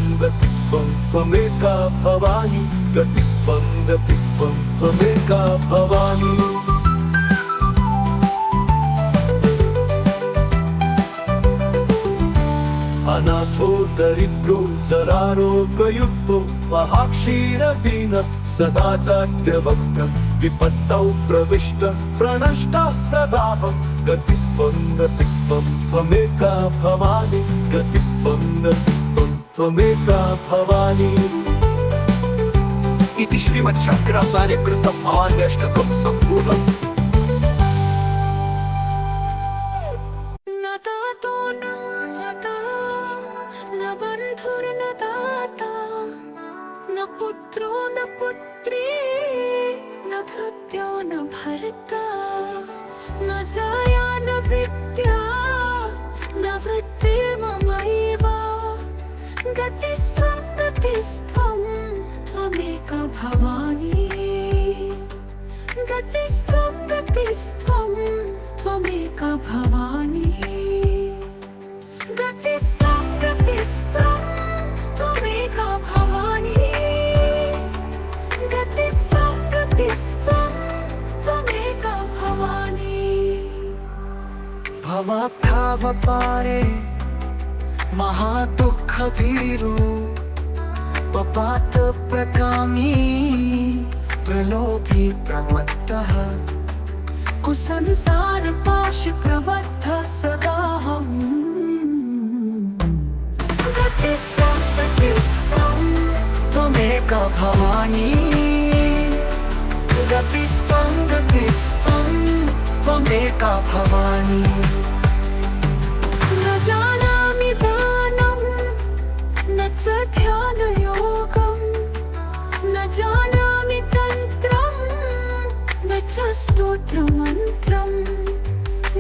त्वमेका भवानि गतिस्त्वं त्वमेका भवानि अनाथो दरिद्रो जरारोगयुक्तो महाक्षीणदीनः सदा जाड्यवक्त्र विपत्तौ प्रविष्ट प्रणष्टः सदाहं गतिस्त्वं त्वमेका भवानि गतिस्त्वं त्वमेका भवानि इति श्रीमच्छङ्कराचार्यकृतं महान्यष्टकं सम्पूर्णम् न दातो न माता न बन्धुर्न दाता न पुत्रो न पुत्री न भृत्यो न भर्ता न जाया न विद्या गतिस्थं गतिस्थं त्वमेका भवानी गतिस्थं गतिस्थं त्वमेका भवानी गतिस्थं गतिस्थं त्वमेका भवानी गतिस्थं गतिस्थं त्वमेका भवानी भवभावपारे महादुःख भीरु पपात प्रकामी प्रलोभी प्रमत्तः कुसंसार पाश प्रबद्ध सदाहं गतिस्थं गतिस्थं त्वमेका भवानी गतिस्थं गतिस्थं त्वमेका भवानी न जानामि दानं न च ध्यानयोगं न जानामि तन्त्रं न च स्तोत्रमन्त्रं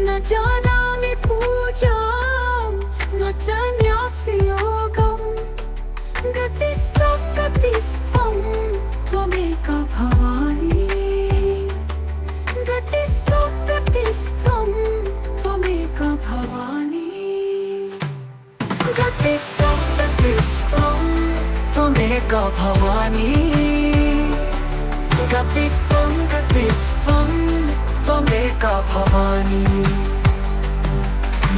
न जानामि पूजां न च न्यासयोगं गतिस्थं गतिस्थं त्वमेका भवानी गतिस्थं गतिस्थं त्वमेका भवानी गतिस्थं गतिस्थं त्वमेका भवानी गतिस्थं गतिस्थं त्वमेका भवानी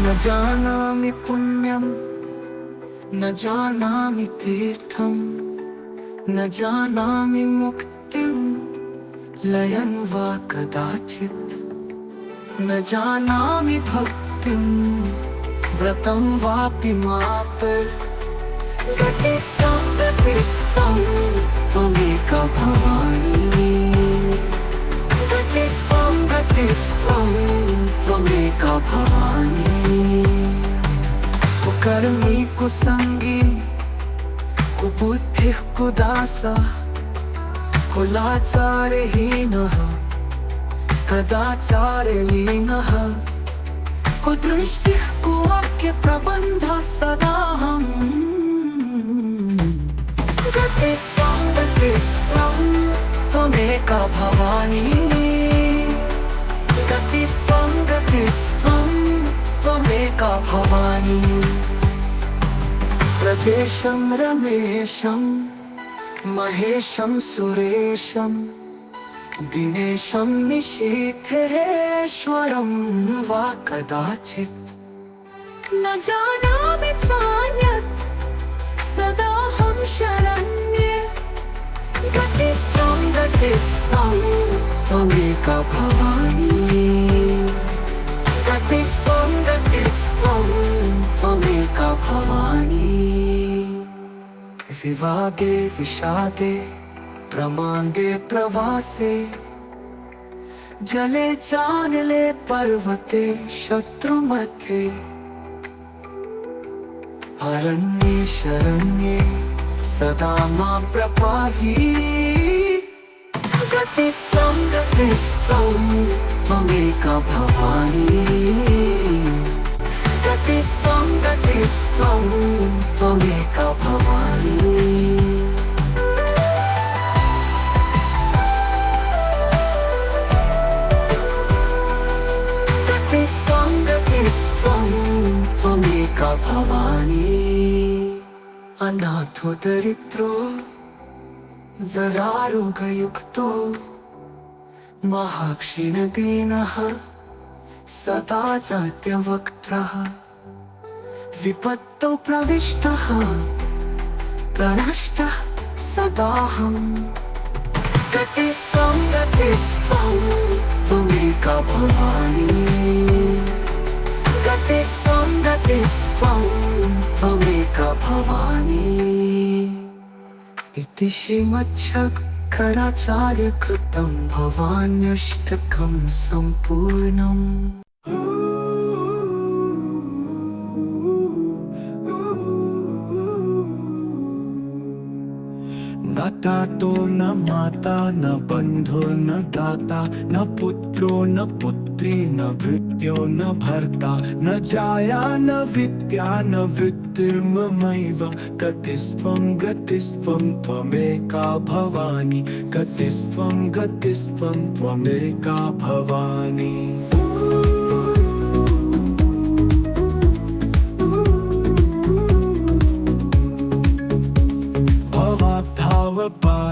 न जानामि पुण्यं न जानामि तीर्थं न जानामि मुक्तिं लयं वा कदाचित् न जानामि भक्तिं व्रतं वापि मातर् गतिस्थं गतिस्थं त्वमेका भवानी गतिस्थं गतिस्थं त्वमेका भवानी कुकर्मी कुसंगी कुबुद्धिः कुदासः कुलाचारहीनः कदाचारलीनः कुदृष्टिः कुवाक्यप्रबन्धः सदाहं गतिस्थं गतिस्थं त्वमेका भवानी गतिस्थं गतिस्थं त्वमेका भवानी प्रजेशं रमेशं महेशं सुरेशं दिनेशं निशीथेश्वरं वा कदाचित् न जानामि चान्यत् सदाहं शरण्ये गतिस्थं गतिस्थं त्वमेका भवानी गतिस्थं गतिस्थं त्वमेका भवानी विवागे विषादे प्रमांगे प्रवासे जले चानले पर्वते शत्रुमध्ये अरण्ये शरण्ये सदा मां प्रपाहि गतिस्थं गतिस्थं त्वमेका भवानी गतिस्थं गतिस्थं त्वमेका भवानी गतिस्थं गतिस्थं त्वमेका भवानी अनाथो दरिद्रो जरारोगयुक्तो महाक्षीणदीनः सदा जात्यवक्त्रः विपत्तौ प्रविष्टः प्रणष्टः सदाहं गतिस्थं गतिस्थं त्वमेका भवानी गतिस्थं गतिस्थं त्वमेका भवानी इति श्रीमच्छङ्कराचार्यकृतं भवान्यष्टकं सम्पूर्णम् न तातो न माता न बन्धो न दाता न पुत्रो न पुत्री न भृत्य भृत्यो न भर्ता न जाया न विद्या न वृत्तिर्ममैव गतिस्त्वं गतिस्त्वं त्वमेका भवानी गतिस्त्वं गतिस्त्वं त्वमेका भवानी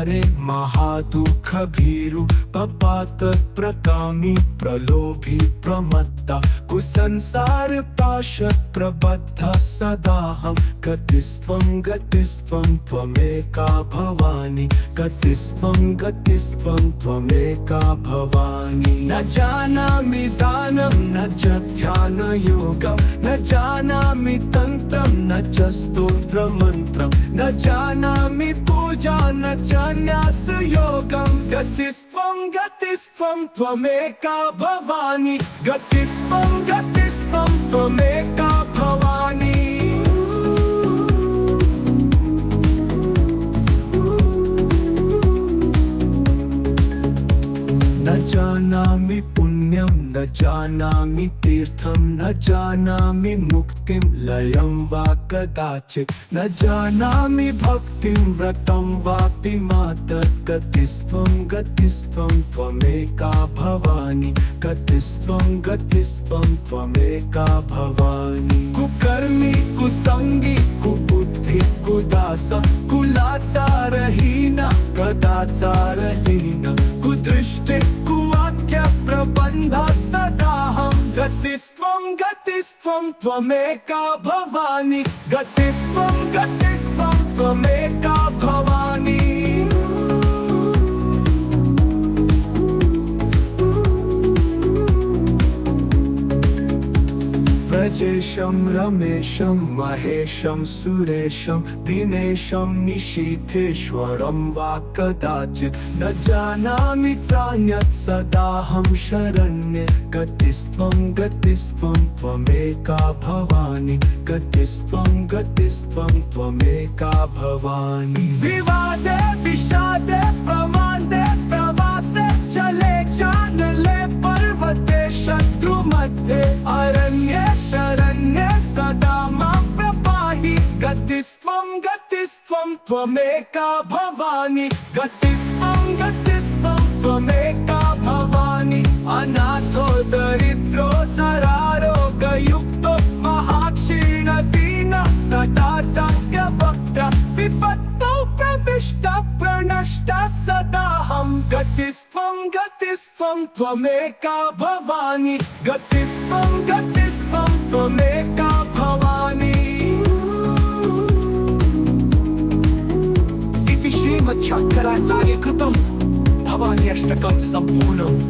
पारे महादुःख भीरु पपात प्रकामी प्रलोभी प्रमत्ता कुसंसार पाश प्रबद्ध सदाहं गतिस्त्वं गतिस्त्वं त्वमेका भवानी गतिस्त्वं गतिस्त्वं त्वमेका भवानी न जानामि दानं न च ध्यानयोगं न जानामि तन्त्रं न च स्तोत्रमन्त्रं न जानामि पूजा न न्यास योगं गतिस्त्वं त्वमेका भवानी गतिस्त्वं त्वमेका भवानी न जानामि पुण्यं न जानामि तीर्थं न जानामि मुक्तिं लयं वा कदाचित् न जानामि भक्तिं व्रतं वापि मातः गतिस्त्वं त्वमेका भवानी गतिस्त्वं त्वमेका भवानी कुकर्मी कुसंगी कुबुद्धि कुदास कुलाचारहीन कदाचारहीन कुदृष्टि कुवाक्य प्रबन्ध सदाहं गतिस्त्वं त्वमेका भवानी गतिस्त्वं त्वमेका भवानी ब्रजेशं रमेशं महेशं सुरेशं दिनेशं निशीथेश्वरं वा कदाचित् न जानामि चान्यत् सदाहं शरण्ये गतिस्त्वं त्वमेका भवानी गतिस्त्वं त्वमेका भवानी विवादे विषादे प्रमादे प्रवासे चले चानले पर्वते शत्रुमध्ये अरण्ये शरण्ये सदा मां प्रपाहि गतिस्त्वं त्वमेका भवानी गतिस्त्वं त्वमेका भवानी अनाथो दरिद्रो जरारोगयुक्तो महाक्षीणदीनः सदा चार्यवक्ता विपत्तौ प्रविष्टः प्रणष्टः सदाहं गतिस्त्वं त्वमेका भवानी गतिस्त्वं त्वमेका भवानी इति श्रीमच्छङ्कराचार्यकृतं भवान्यष्टकं सम्पूर्णम्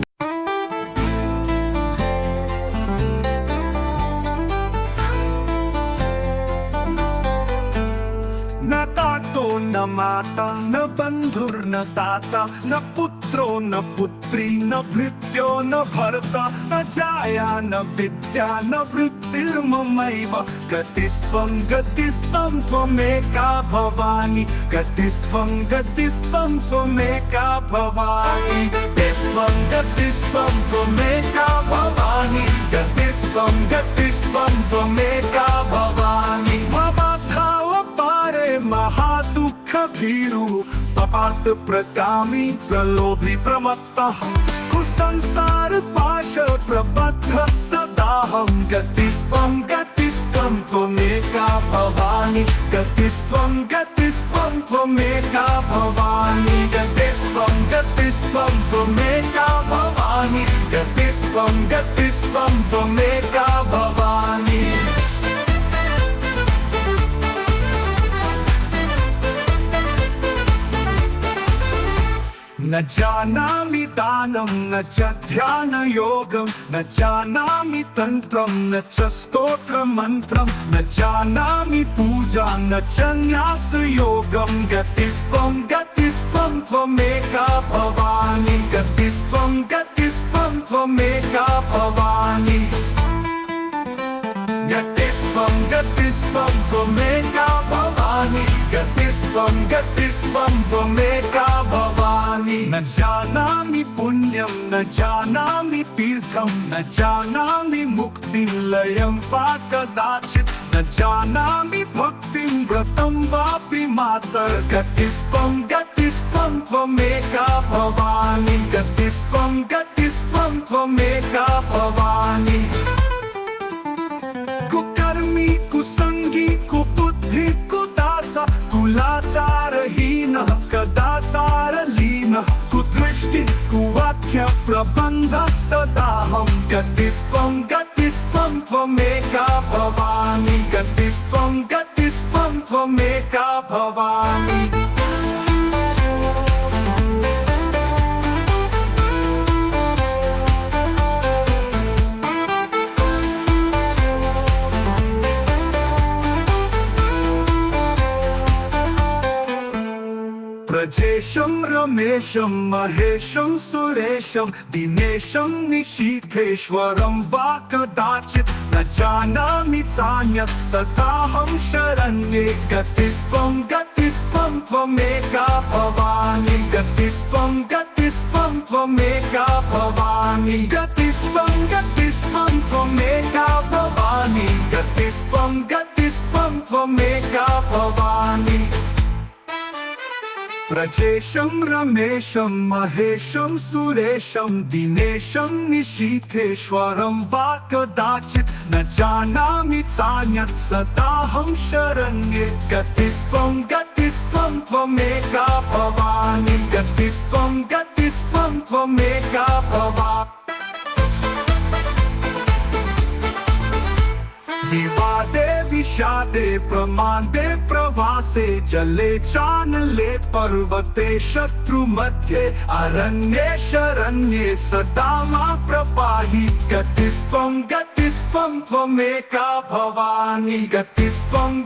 न तातो न माता न बन्धुर्न ताता न पुत्रो न पुत्री न भृत्यो न भर्ता न जाया न विद्या न वृत्तिर्ममैव गतिस्त्वं त्वमेका भवानी गतिस्त्वं त्वमेका भवानी गतिस्त्वं त्वमेका भवानी गतिस्त्वं त्वमेका भवानी महादुःख भीरु पपात प्रकामी प्रलोभी प्रमत्तः कुसंसार पाश प्रबद्ध सदाहं गतिस्त्वं त्वमेका भवानी गतिस्त्वं त्वमेका भवानी गतिस्त्वं त्वमेका भवानी गतिस्त्वं त्वमेका भवानी न जानामि दानं न च ध्यानयोगं न जानामि तन्त्रं न च स्तोत्रमन्त्रं न जानामि पूजा न च न्यासयोगं गतिस्त्वं त्वमेका भवानी गतिस्त्वं त्वमेका भवानी गतिस्त्वं त्वमेका भवानी गतिस्त्वं गतिस्त्वं गतिस्त्वं त्वमेका भवानि न जानामि पुण्यं न जानामि तीर्थं न जानामि मुक्तिं लयं वा कदाचित् न जानामि भक्तिं व्रतं वापि मातर् गतिस्त्वं त्वमेका भवानि गतिस्त्वं त्वमेका भवानि कुकर्मी कुसंगी कुबुद्धि कुदास कुलाचारहीनः कदाचारलीनः कुदृष्टि कुवाक्य प्रबन्धः सदाहं गतिस्त्वं त्वमेका भवानि गतिस्त्वं त्वमेका भवानि प्रजेशं रमेशं महेशं सुरेशं दिनेशं निशीथेश्वरं वा कदाचित् न जानामि चान्यत् सदाहं शरण्ये गतिस्त्वं त्वमेका भवानि गतिस्त्वं त्वमेका भवानि गतिस्त्वं त्वमेका भवानि गतिस्त्वं त्वमेका भवानि प्रजेशं रमेशं महेशं सुरेशं दिनेशं निशीथेश्वरं वा कदाचित् न जानामि चान्यत् सदाहं शरण्ये गतिस्त्वं त्वमेका भवानि गतिस्त्वं त्वमेका भवानि विवादे विषादे प्रमादे प्रवासे जले चानले पर्वते शत्रुमध्ये अरण्ये शरण्ये सदा मां प्रपाहि गतिस्त्वं त्वमेका भवानि गतिस्त्वं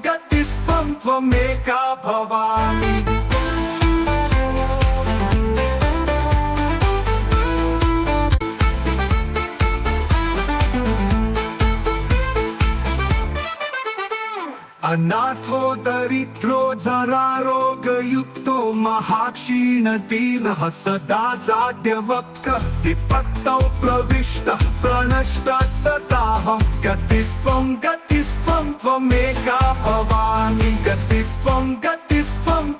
त्वमेका भवानि अनाथो दरिद्रो जरारोगयुक्तो महाक्षीणदीनः सदा जाड्यवक्त्रः विपत्तौ प्रविष्टः प्रणष्टः सदाहं गतिस्त्वं त्वमेका भवानि गतिस्त्वं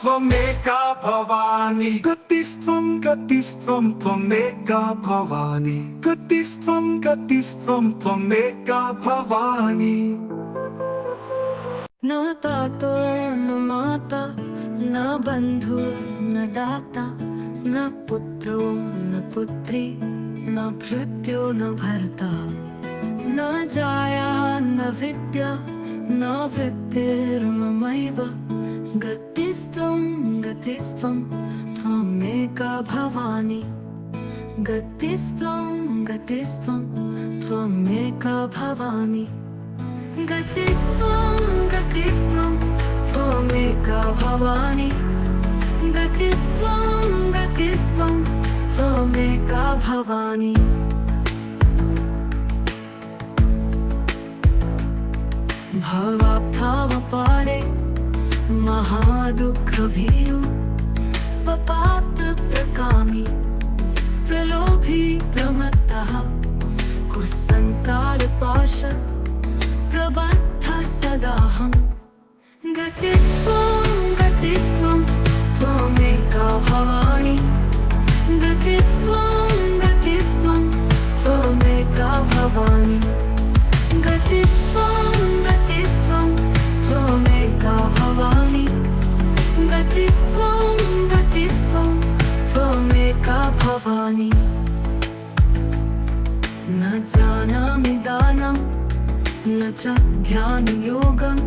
त्वमेका भवानि गतिस्त्वं त्वमेका भवानि गतिस्त्वं त्वमेका भवानि न तातो न माता न बंधु न दाता न पुत्रो न पुत्री न भृत्यो न भर्ता न जाया न विद्या न वृत्तिर्ममैव गतिस्त्वं त्वमेका भवानि गतिस्त्वं त्वमेका भवानि गतिस्त्वं त्वमेका भवानि गतिस्त्वं त्वमेका भवानि भवाप्तावपारे महादुःखभीरु पपातप्रकामी प्रलोभी प्रमत्तः कुसंसारपाश प्रबद्धः सदाहं गतिस्त्वं त्वमेका भवानि गतिस्त्वं त्वमेका भवानि गतिस्त्वं त्वमेका भवानि गतिस्त्वं त्वमेका भवानि न जानामि दानं न च ध्यानयोगं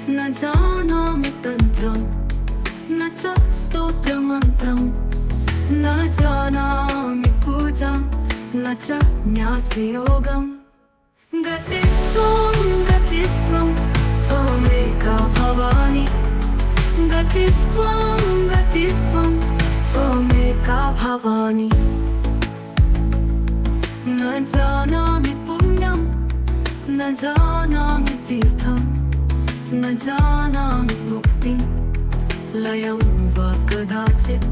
न जानामि तन्त्रं न च स्तोत्रमन्त्रं न जानामि पूजां न च न्यासयोगं गतिस्त्वं त्वमेका भवानि गतिस्त्वं त्वमेका भवानि न जानामि पुण्यं न जानामि तीर्थं न जानामि मुक्तिं लयं वा कदाचित्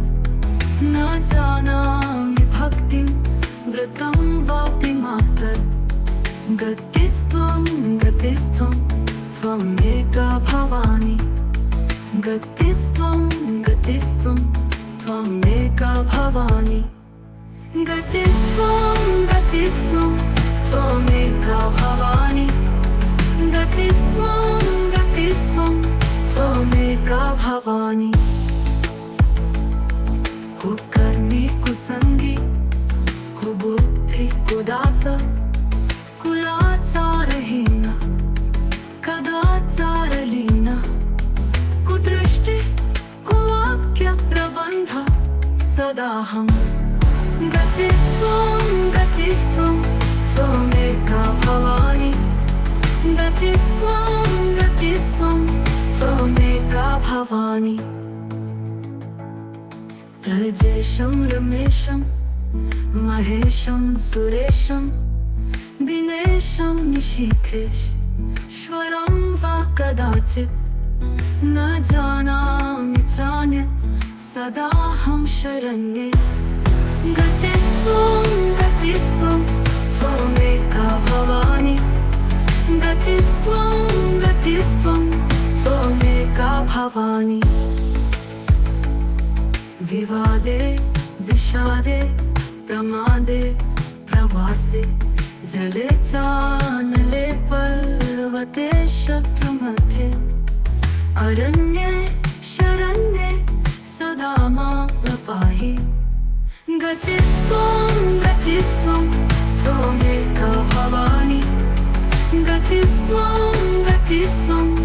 न जानामि भक्तिं वृतं वापि मातर् गतिस्त्वं गतिस्त्वं त्वमेका भवानि गतिस्त्वं गतिस्त्वं त्वमेका भवानि गतिस्त्वं गतिस्त्वं त्वमेका भवानि गतिस्त्वं गतिस्त्वं त्वमेका भवानि कुकर्मी कुसंगी कुबुद्धि कुदास कुलाचारहीन कदाचारलीन कुदृष्टि कुवाक्य प्रबन्ध सदाहं गतिस्त्वं गतिस्त्वं त्वमेका भवानि गतिस्त्वं गतिस्त्वं त्वमेका भवानि रजेशं रमेशं महेशं सुरेशं दिनेशं निशिखेश्वरं वा कदाचित् न जानामि चान्यत् सदाहं शरण्ये गतिस्त्वं गतिस्त्वं त्वमेका भवानि गतिस्त्वं गतिस्त्वं त्वमेका भवानि विवादे विषादे प्रमादे प्रवासे जले चानले पर्वते शत्रुमध्ये अरण्ये शरण्ये सदा मां पाहि गतिस्त्वं गतिस्त्वं त्वमेका भवानि गतिस्त्वं गतिस्त्वं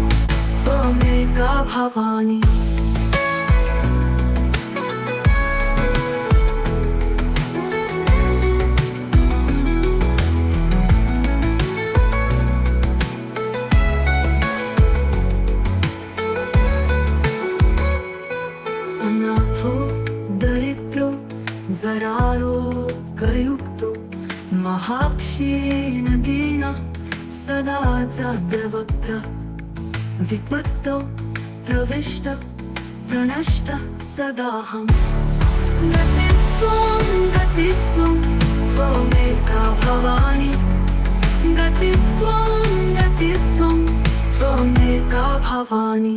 त्वमेका भवानि जरारो कयुक्तो महाक्षीण दीनः सदा जाग्रवक्त्र विपत्तो प्रविष्ट प्रणष्ट सदाहं गतिस्त्वं गतिस्त्वं त्वमेका भवानि गतिस्त्वं गतिस्त्वं त्वमेका भवानि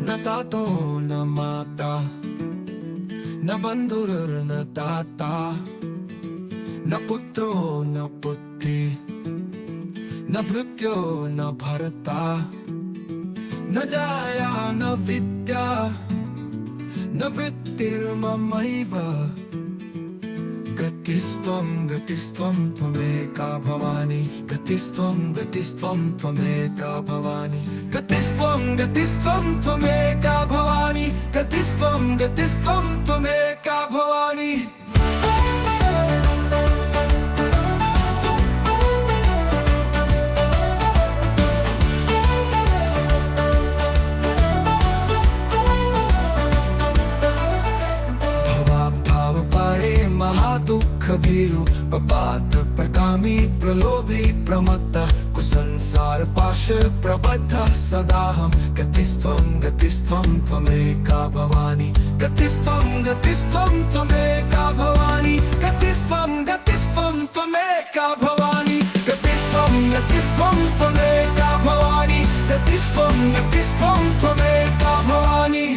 न तातो न माता न बन्धुर्न दाता न पुत्रो न पुत्री न भृत्यो न भर्ता न जाया न विद्या न वृत्तिर्ममैव गतिस्त्वं गतिस्त्वं त्वमेका भवानि गतिस्त्वं गतिस्त्वं त्वमेका भवानि गतिस्त्वं गतिस्त्वं त्वमेका भवानि गतिस्त्वं गतिस्त्वं त्वमेका भवानि महादुःख भीरु पपात प्रकामी प्रलोभी प्रमत्त कुसंसार पाश प्रबद्ध सदाहं गतिस्त्वं गतिस्त्वं त्वमेका भवानि गतिस्त्वं गतिस्त्वं त्वमेका भवानि गतिस्त्वं गतिस्त्वं त्वमेका भवानि गतिस्त्वं गतिस्त्वं त्वमेका भवानि गतिस्त्वं गतिस्त्वं त्वमेका भवानि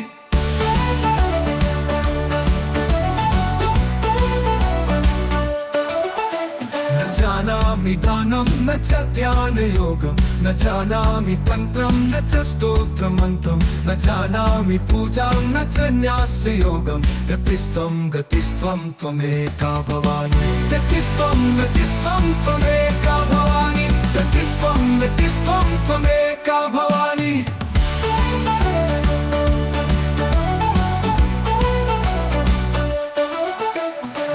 जानामि दानं न च ध्यानयोगं न जानामि तन्त्रं न च स्तोत्रमन्त्रं न जानामि पूजां न च न्यासयोगं गतिस्त्वं गतिस्त्वं त्वमेका भवानि गतिस्त्वं गतिस्त्वं त्वमेका भवानि गतिस्त्वं गतिस्त्वं त्वमेका भवानि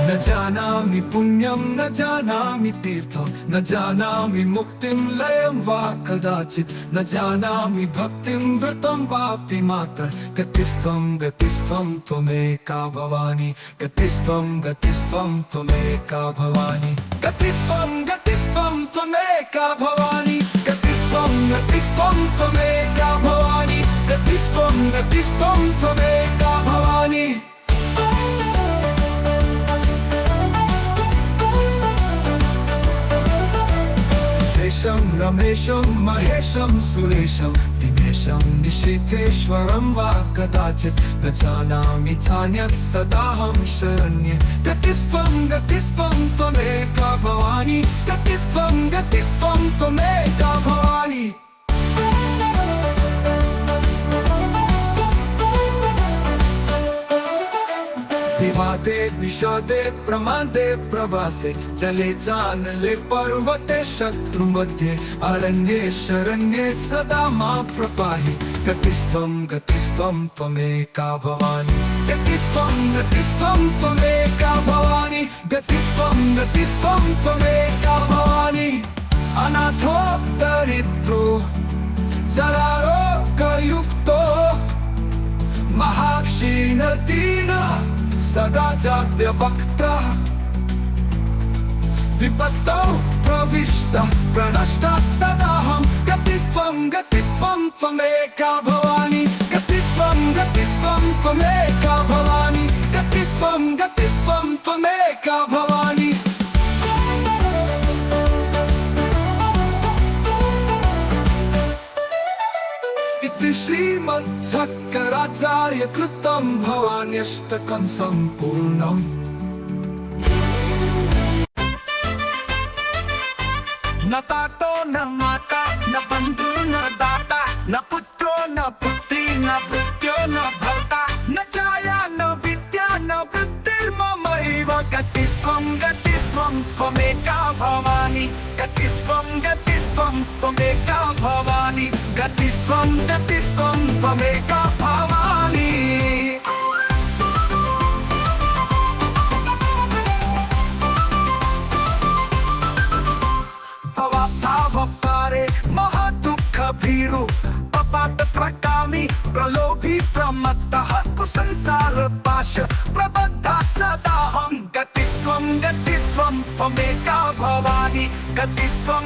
न जानामि पुण्यं न जानामि तीर्थं न जानामि मुक्तिं लयं वा कदाचित् न जानामि भक्तिं व्रतं वापि मातर् गतिस्त्वं गतिस्त्वं त्वमेका भवानि गतिस्त्वं गतिस्त्वं त्वमेका भवानि गतिस्त्वं त्वमेका भवानी गतिस्त्वं त्वमेका भवानी गतिस्त्वं त्वमेका भवानी शेषं रमेशं महेशं सुरेशं दिनेशं निशितेश्वरं वा कदाचित् न जानामि चान्यत् सदाहं शरण्ये गतिस्त्वं त्वमेका भवानी गतिस्त्वं त्वमेका भवानी विवादे विषादे प्रमादे प्रवासे चले जानले पर्वते शत्रु मध्ये अरण्ये शरण्ये सदा मां प्रपाहि गतिस्त्वं त्वमेका भवानी गतिस्त्वं त्वमेका भवानी गतिस्त्वं त्वमेका भवानी अनाथो दरिद्रो जरारोगयुक्तो महाक्षीणदीनः सदा जाड्यवक्ता विपत्तौ प्रविष्टः प्रणष्टः सदाहं गतिस्त्वं त्वमेका भवानी गतिस्त्वं त्वमेका भवानी गतिस्त्वं त्वमेका भवानी इति श्रीमच्छक्राचार्य कृतं भवान्यष्टकं सम्पूर्णम् न तातो न माता न बंधु न दाता न पुत्रो न पुत्री न भृत्यो न भर्ता न छाया न विद्या न वृत्तिर्ममैव गतिस्त्वं त्वमेका भवानी गतिस्त्वं त्वमेका भवानी गतिस्त्वं त्वमेका भवानी भवपारे महादुःख भीरु पपात प्रकामी प्रलोभी प्रमत्तः कुसंसार पाश प्रबद्धा सदाहं गतिस्त्वं त्वमेका भवानी गतिस्त्वं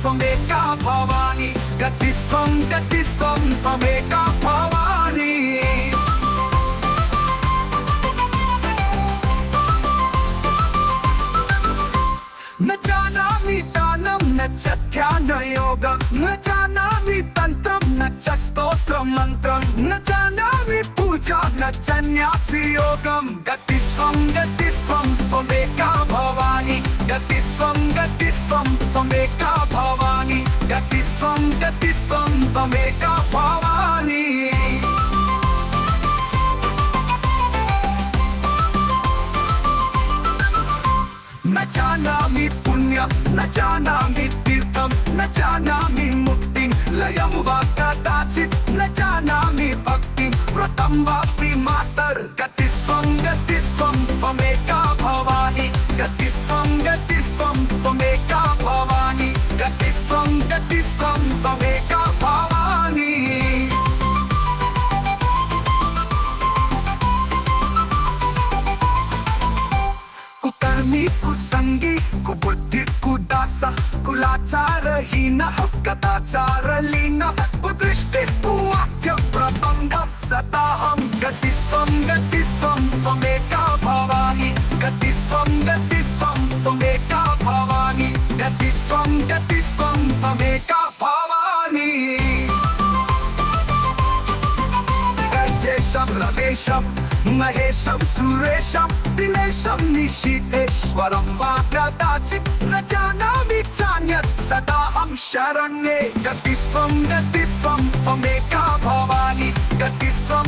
त्वमेका भवानी गतिस्त्वं त्वमेका भवानी न जानामि दानं न च ध्यानयोगं न जानामि तन्त्रं न च स्तोत्रमन्त्रं न जानामि पूजा न च न्यासयोगं गतिस्त्वं त्वमेका भवानी गतिस्त्वं त्वमेका भवानी गतिस्त्वं त्वमेका भवानी न जानामि पुण्यं न जानामि तीर्थं न जानामि मुक्तिं लयं वा कदाचित् न जानामि भक्तिं व्रतं वापि मातर् गतिस्त्वं त्वमेका भवानी गतिस्त्वं त्वमेका भवानी गतिस्त्वं त्वमेका भवानी कुकर्मी कुसंगी कुबुद्धि कुदासा कुलाचारहीनः कदाचारलीनः कुदृष्टि कुवाक्य प्रबन्ध सदाहं गतिस्त्वं त्वमेका भवानी गतिस्त्वं त्वमेका भवानी गतिस्त्वं त्वमेका भवानी गजेशं रमेशं महेशं सुरेशं दिनेशं निशितेश्वरं वा कदाचित् न जानामि चान्यत् सदाहं शरण्ये गतिस्त्वं त्वमेका भवानी गतिस्त्वं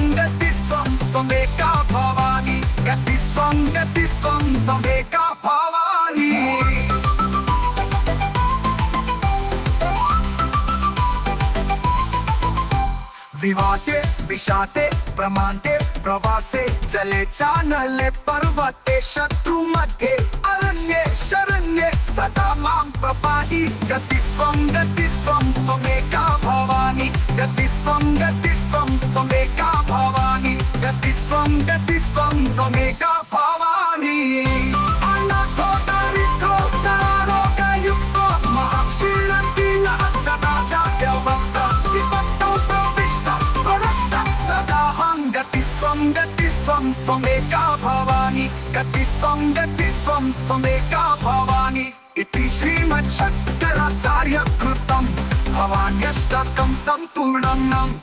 त्वमेका भवानी गतिस्त्वं त्वमेका भवानी विवादे विषादे प्रमादे प्रवासे चले चानले पर्वते शत्रु मध्ये अरण्ये शरण्ये सदा मां प्रपाहि गतिस्त्वं त्वमेका भवानी गतिस्त्वं त्वमेका भवानी गतिस्त्वं त्वमेका भवानी अनाथो दरिद्रो त्वमेका भवानी गतिस्त्वं त्वमेका भवानी इति श्रीमच्छङ्कराचार्य कृतं भवान्यष्टकं सम्पूर्णम्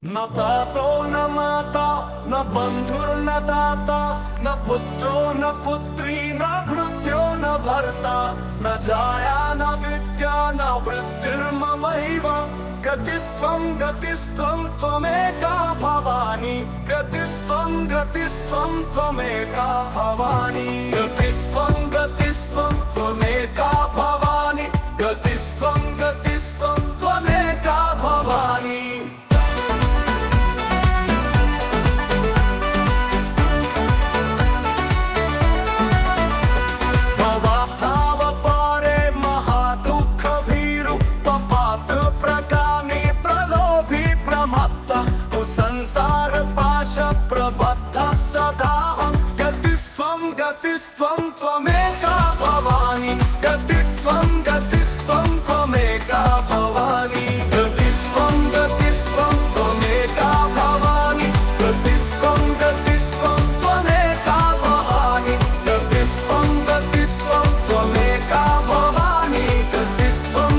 न तातो न माता न बन्धुर्न दाता न पुत्रो न पुत्री न भृत्यो न भर्ता न जाया न विद्या न वृत्तिर्ममैव गतिस्त्वं त्वमेका भवानी गतिस्त्वं त्वमेका भवानी गतिस्त्वं त्वमेका भवानी गतिस्त्वं त्वमेका भवानी गतिस्त्वं त्वमेका भवानी गतिस्त्वं त्वमेका भवानी गतिस्त्वं त्वमेका भवानी गतिस्त्वं त्वमेका भवानी गतिस्त्वं त्वमेका भवानी गतिस्त्वं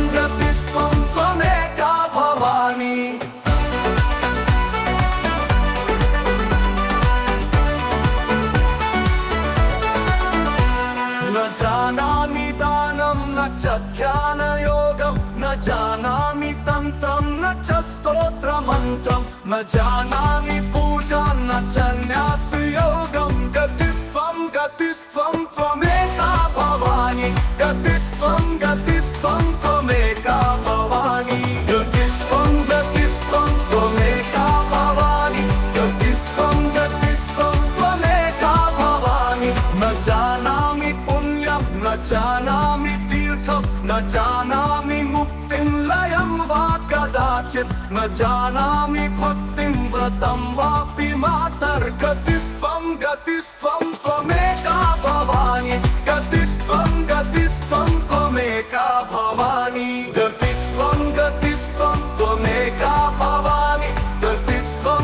त्वमेका भवानी न जानामि दानं न च ध्यानयोगं न जानामि तन्त्रं न च स्तोत्रमन्त्रं न जानामि पूजां न च न्यासयोगं गतिस्त्वं त्वमेका भवानी गतिस्त्वं त्वमेका भवानी गतिस्त्वं त्वमेका भवानी गतिस्त्वं त्वमेका भवानी न जानामि न जानामि तीर्थं न जानामि मुक्तिं लयं वा कदाचित् न जानामि भक्तिं व्रतं वापि मातर्गतिस्त्वं त्वमेका भवानी गतिस्त्वं त्वमेका भवानी गतिस्त्वं त्वमेका भवानी गतिस्त्वं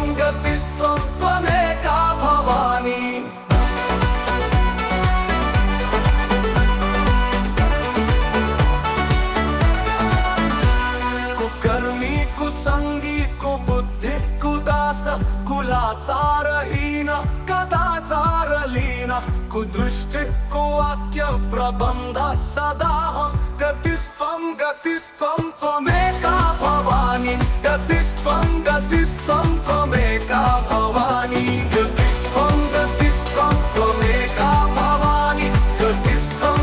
त्वमेका भवानी कुकर्मी कुसंगी कुबुद्धि कुदास कुलाचारहीन कदाचारलीन कुदृष्टि कुवाक्य प्रबन्ध सदाहं गतिस्त्वं त्वमेका भवानी गतिस्त्वं त्वमेका भवानी गतिस्त्वं त्वमेका भवानी गतिस्त्वं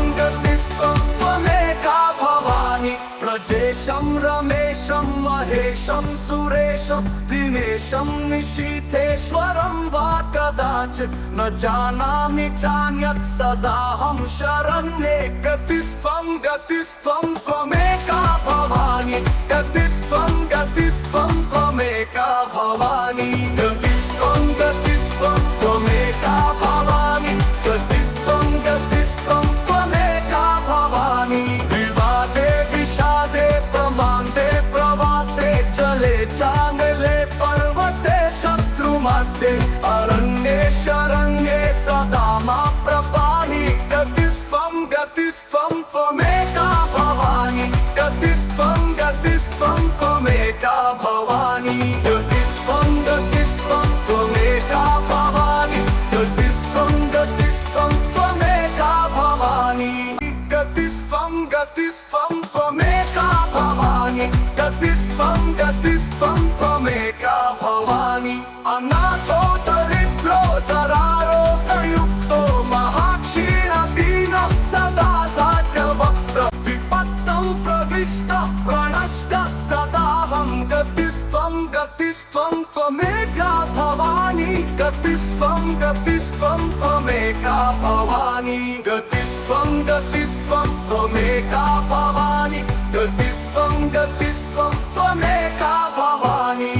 त्वमेका भवानी प्रजेशं रमेशं महेशं सुरेशं दिनेशं निशीथेश्वरं वा कदाचित् न जानामि चान्यत् सदाहं शरण्ये गतिस्त्वं त्वमेका भवानी गतिस्त्वं त्वमेका भवानी गतिस्त्वं त्वमेका भवानी गतिस्त्वं त्वमेका भवानी विवादे विषादे प्रमादे प्रवासे जले चांगले पर्वते शत्रुमध्ये अरण्ये शरण्ये सदा मा प्रपाहि गतिस्त्वं त्वमेका भवानी गतिस्त्वं त्वमेका भवानी गतिस्त्वं त्वमेका भवानी गतिस्त्वं त्वमेका भवानी गतिस्त्वं त्वमेका भवानी गतिस्त्वं त्वमेका भवानी अनाथो दरिद्रो जरारोगयुक्तो महाक्षीणदीनः सदा साध्यवक्त्र विपत्तं प्रविष्टः प्रणष्टः सदाहं गतिस्त्वं त्वमेका भवानी गतिस्त्वं त्वमेका भवानी गतिस्त्वं त्वमेका भवानी गतिस्त्वं गतिस्त्वं गतिस्त्वं त्वमेका भवानी।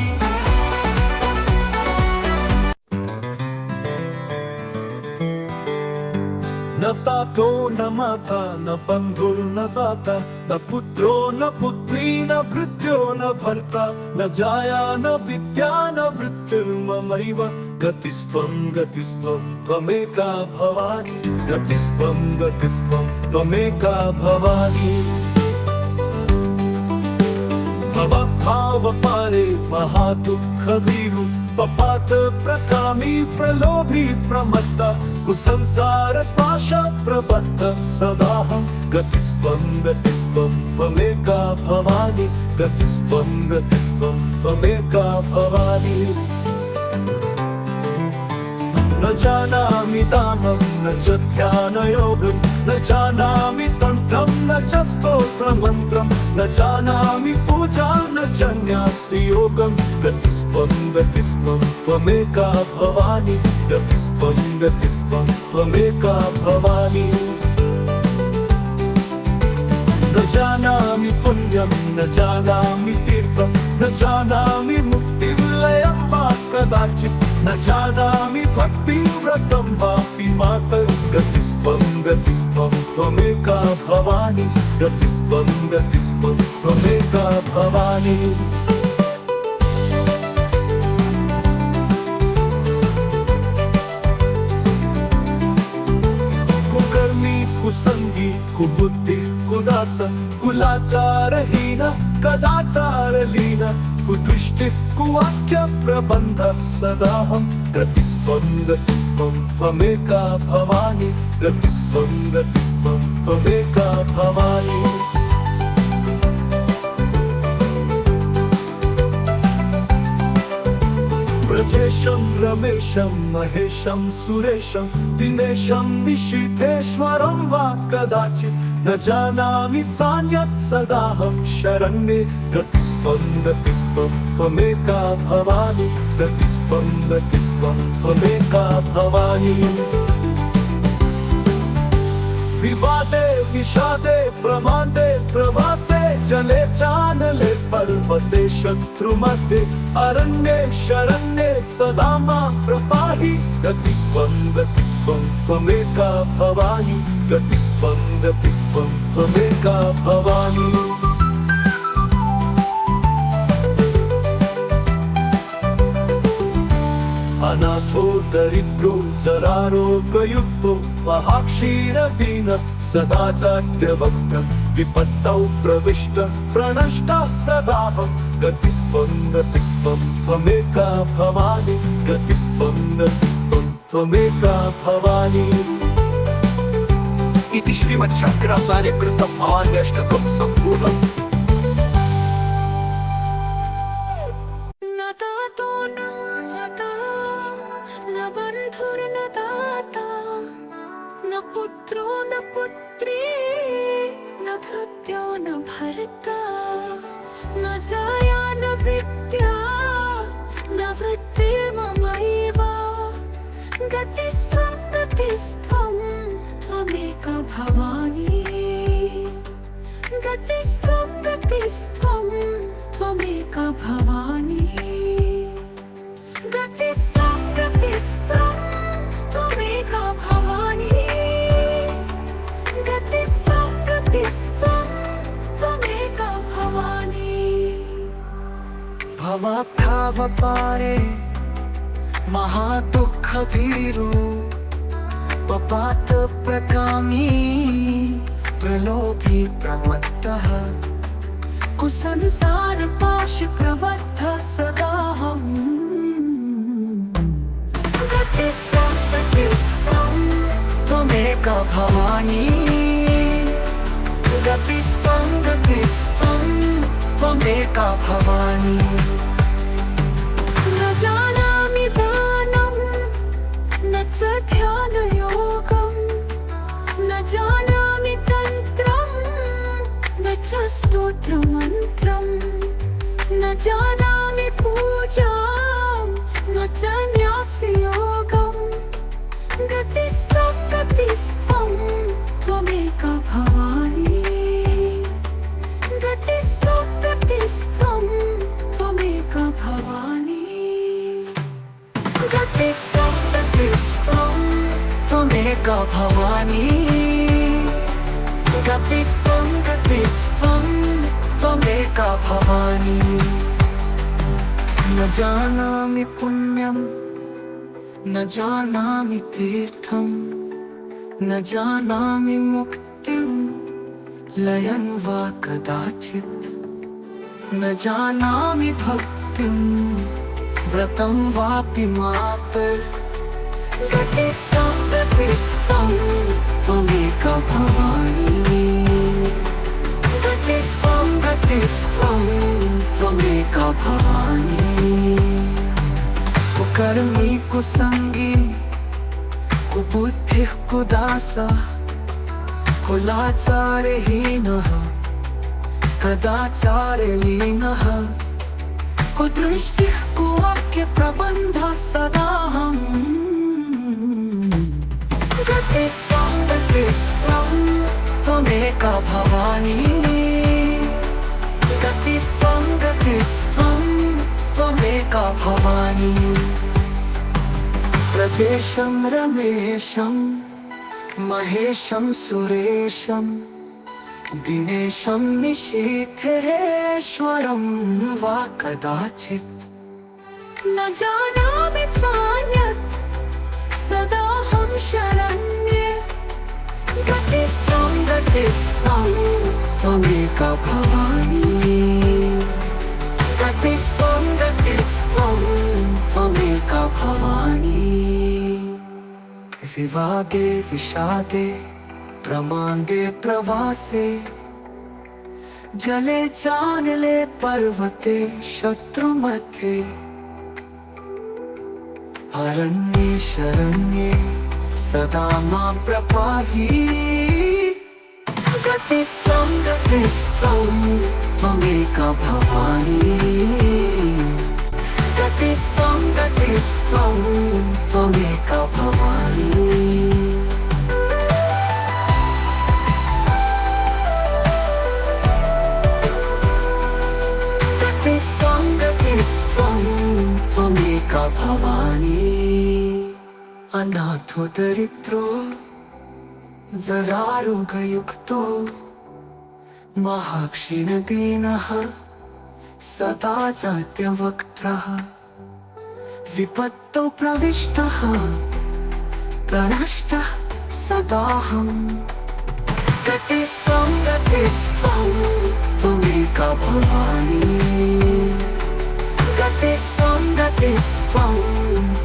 न तातो न माता न बन्धुर्न दाता न पुत्रो न पुत्री न भृत्यो न भर्ता न जाया न विद्या न वृत्तिर्ममैव गतिस्त्वं गतिस्त्वं त्वमेका भवानी। गतिस्त्वं गतिस्त्वं त्वमेका भवानी। भवभावपारे महादुःखभीरु पपात प्रकामी प्रलोभी प्रमत्त कुसंसार पाश प्रबद्ध सदाहं गतिस्त्वं गतिस्त्वं त्वमेका भवानी। गतिस्त्वं गतिस्त्वं त्वमेका भवानी। न जानामि दानं न च ध्यानयोगं न जानामि तन्त्रं न च स्तोत्रमन्त्रं न जानामि पूजां न च न्यासयोगं गतिस्त्वं गतिस्त्वं त्वमेका भवानी। गतिस्त्वं गतिस्त्वं त्वमेका भवानी। न जानामि पुण्यं न जानामि तीर्थं न जानामि मुक्तिविलयं वा कदाचित् न जानामि भक्तिं व्रतं वापि मातर् गतिस्त्वं गतिस्त्वं त्वमेका भवानी। गतिस्त्वं गतिस्त्वं त्वमेका भवानी। कुकर्मी कुसंगी कुबुद्धि कुदास कुलाचारहीन कदाचारलीन कुदृष्टि कुवाक्य प्रबन्ध सदाहं गतिस्त्वं गतिस्त्वं त्वमेका भवानी। गतिस्त्वं गतिस्त्वं त्वमेका भवानी। ब्रजेशं रमेशं महेशं सुरेशं दिनेशं निशीथेश्वरं वा कदाचित् न जानामि चान्यत् सदाहं शरण्ये गतिस्त्वं गतिस्त्वं त्वमेका भवानी। गतिस्त्वं गतिस्त्वं त्वमेका भवानी। विवादे विषादे प्रमादे प्रवासे जले चानले पर्वते शत्रुमध्ये अरण्ये शरण्ये सदा मां प्रपाहि। गतिस्त्वं गतिस्त्वं त्वमेका भवानी। गतिस्त्वं गतिस्त्वं त्वमेका भवानी। अनाथो दरिद्रो जरारोगयुक्तो महाक्षीरदीन सदा जाड्यवक्त विपत्तौ प्रविष्ट प्रणष्टः सदाहं गतिस्त्वं गतिस्त्वं त्वमेका भवानी। गतिस्त्वं गतिस्त्वं त्वमेका भवानी। इति श्रीमच्छङ्कराचार्य कृतं भवान्यष्टकं सम्पूर्णम्। न दातो न माता न बन्धुर्न दाता न पुत्रो न पुत्री न भृत्यो न भर्ता न जाया न विद्या न वृत्तिर्ममैव गतिस्त्वं गतिस्त्वं त्वमेका भवानी। गतिस्त्वं गतिस्त्वं त्वमेका भवानी। गतिस्त्वं गतिस्त्वं त्वमेका भवानी। गतिस्त्वं गतिस्त्वं त्वमेका भवानी। भवभावपारे महादुःखभीरु पपात प्रकामी प्रलोभी प्रमत्तः कुसंसार पाश प्रबद्ध सदाहं गतिस्त्वं गतिस्त्वं त्वमेका भवानी। गतिस्त्वं गतिस्त्वं त्वमेका भवानी। न जानामि दानं न च ध्यानयोगं न जानामि तन्त्रं न च स्तोत्रमन्त्रं न जानामि पूजां न च न्यासयोगं गतिस्त्वं गतिस्त्वं त्वमेका भवानी। गतिस्त्वं त्वमेका भवानी गतिस्त्वं गतिस्त्वं त्वमेका भवानी न जानामि पुण्यं न जानामि तीर्थं न जानामि मुक्तिं लयं वा कदाचित् न जानामि भक्तिं व्रतं वापि मातर् गतिस्त्वं गतिस्त्वं त्वमेका भवानी गतिस्त्वं गतिस्त्वं त्वमेका भवानी कुकर्मी कुसंगी कुबुद्धिः कुदासः कुलाचारहीनः कदाचारलीनः कुदृष्टिः कुवाक्यप्रबन्धः सदाहम् गतिस्त्वं गतिस्त्वं त्वमेका भवानी गतिस्त्वं गतिस्त्वं त्वमेका भवानी प्रजेशं रमेशं महेशं सुरेशं दिनेशं निशीथेश्वरं वा कदाचित् न जानामि चान्यत् सदाहं शरण्ये गतिस्त्वं गतिस्त्वं त्वमेका भवानी गतिस्त्वं गतिस्त्वं त्वमेका भवानी विवागे विषादे प्रमाङ्गे प्रवासे जले चानले पर्वते शत्रुमध्ये अरण्ये शरण्ये सदा मां प्रपाहि गतिस्त्वं गतिस्त्वं त्वमेका भवानी गतिस्त्वं गतिस्त्वं त्वमेका भवानी गतिस्त्वं गतिस्त्वं त्वमेका भवानी अनाथो दरिद्रो जरारोगयुक्तो महाक्षीणदीनः सदा जात्यवक्त्रः विपत्तौ प्रविष्टः प्रणष्टः सदाहम् गतिस्त्वं गतिस्त्वं त्वमेका भवानी गतिस्त्वं गतिस्त्वं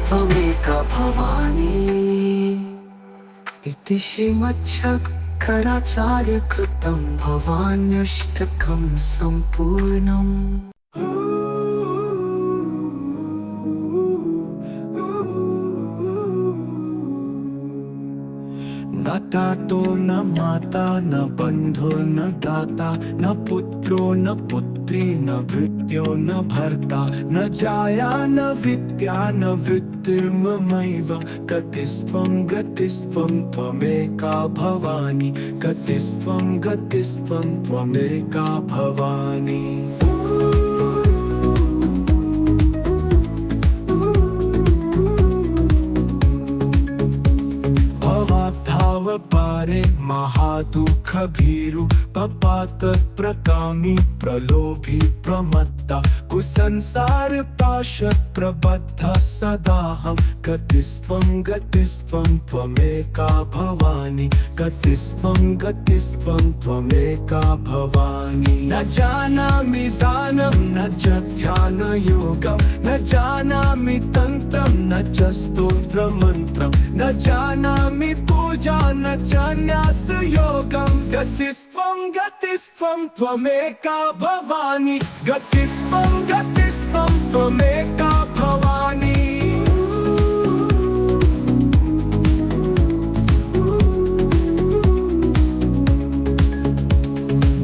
त्वमेका भवानी इति श्रीमच्छङ्कराचार्यकृतं भवान्यष्टकं सम्पूर्णम् न तातो न माता न बन्धो न दाता न पुत्रो न पुत्री न भृत्यो न भर्ता न जाया न विद्या न वृत्तिर्ममैव गतिस्त्वं गतिस्त्वं त्वमेका भवानी गतिस्त्वं गतिस्त्वं त्वमेका भवानी पारे महादुःख भीरु पपात प्रकामी प्रलोभी प्रमत्ता कुसंसार पाश प्रबद्ध सदाहं गतिस्त्वं गतिस्त्वं त्वमेका भवानी गतिस्त्वं गतिस्त्वं त्वमेका भवानी न जानामि दानं न च ध्यानयोगं न जानामि तन्त्रं न च स्तोत्रमन्त्रं न जानामि पूजा न च न्यासयोगं गतिस्त्वं गतिस्त्वं त्वमेका भवानी गतिस्त्वं गतिस्त्वं त्वमेका भवानी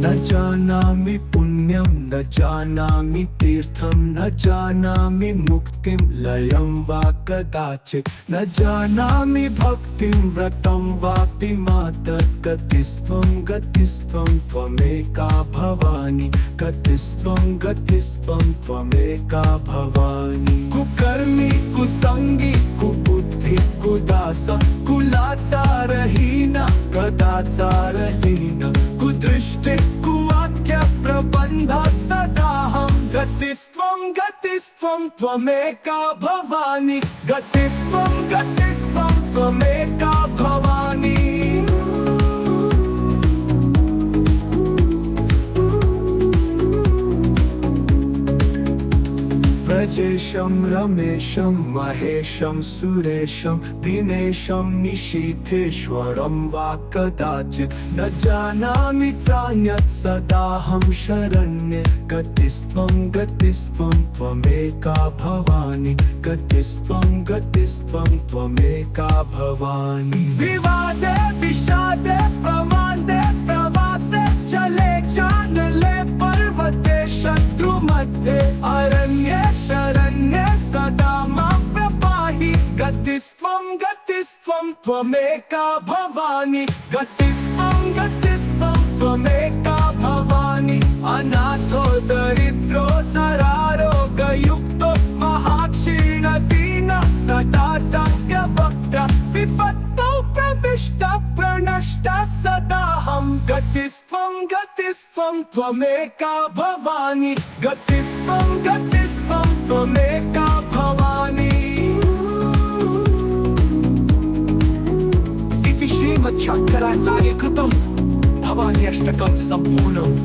न जानामि पुण्यं न जानामि तीर्थं न जानामि मुक्तिं लयं वा कदाचित् न जानामि भक्तिं व्रतं वापि मातर् गतिस्त्वं गतिस्त्वं त्वमेका भवानी गतिस्त्वं गतिस्त्वं त्वमेका भवानी कुकर्मी कुसंगी कुबुद्धि कुदास कुलाच विचारहीन कदाचारहीन कुदृष्टे कुवाक्य प्रबंध सदाहं गतिस्त्वं गतिस्त्वं त्वमेका भवानी गतिस्त्वं गतिस्त्वं त्वमेका भवानी ब्रजेशं रमेशं महेशं सुरेशं दिनेशं निशीथेश्वरं वा कदाचित् न जानामि चान्यत् सदाहं शरण्ये गतिस्त्वं गतिस्त्वं त्वमेका भवानी गतिस्त्वं गतिस्त्वं त्वमेका भवानी विवादे विषादे प्रमादे प्रवासे चले चानले पर्वते शत्रुमध्ये अरण्ये शरण्ये सदा मां प्रपाहि गतिस्त्वं गतिस्त्वं त्वमेका भवानी गतिस्त्वं गतिस्त्वं त्वमेका भवानी अनाथो दरिद्रो चरारोगयुक्तो महाक्षीणदीनः सदा जाग्यवक्ता विपत्तौ प्रविष्टः प्रणष्टः सदाहं गतिस्त्वं गतिस्त्वं त्वमेका भवानी गतिस्त्वं गतिस्त्वं त्वमेका भवानी इति श्रीमच्छङ्कराचार्यकृतं भवान्यष्टकं सम्पूर्णम्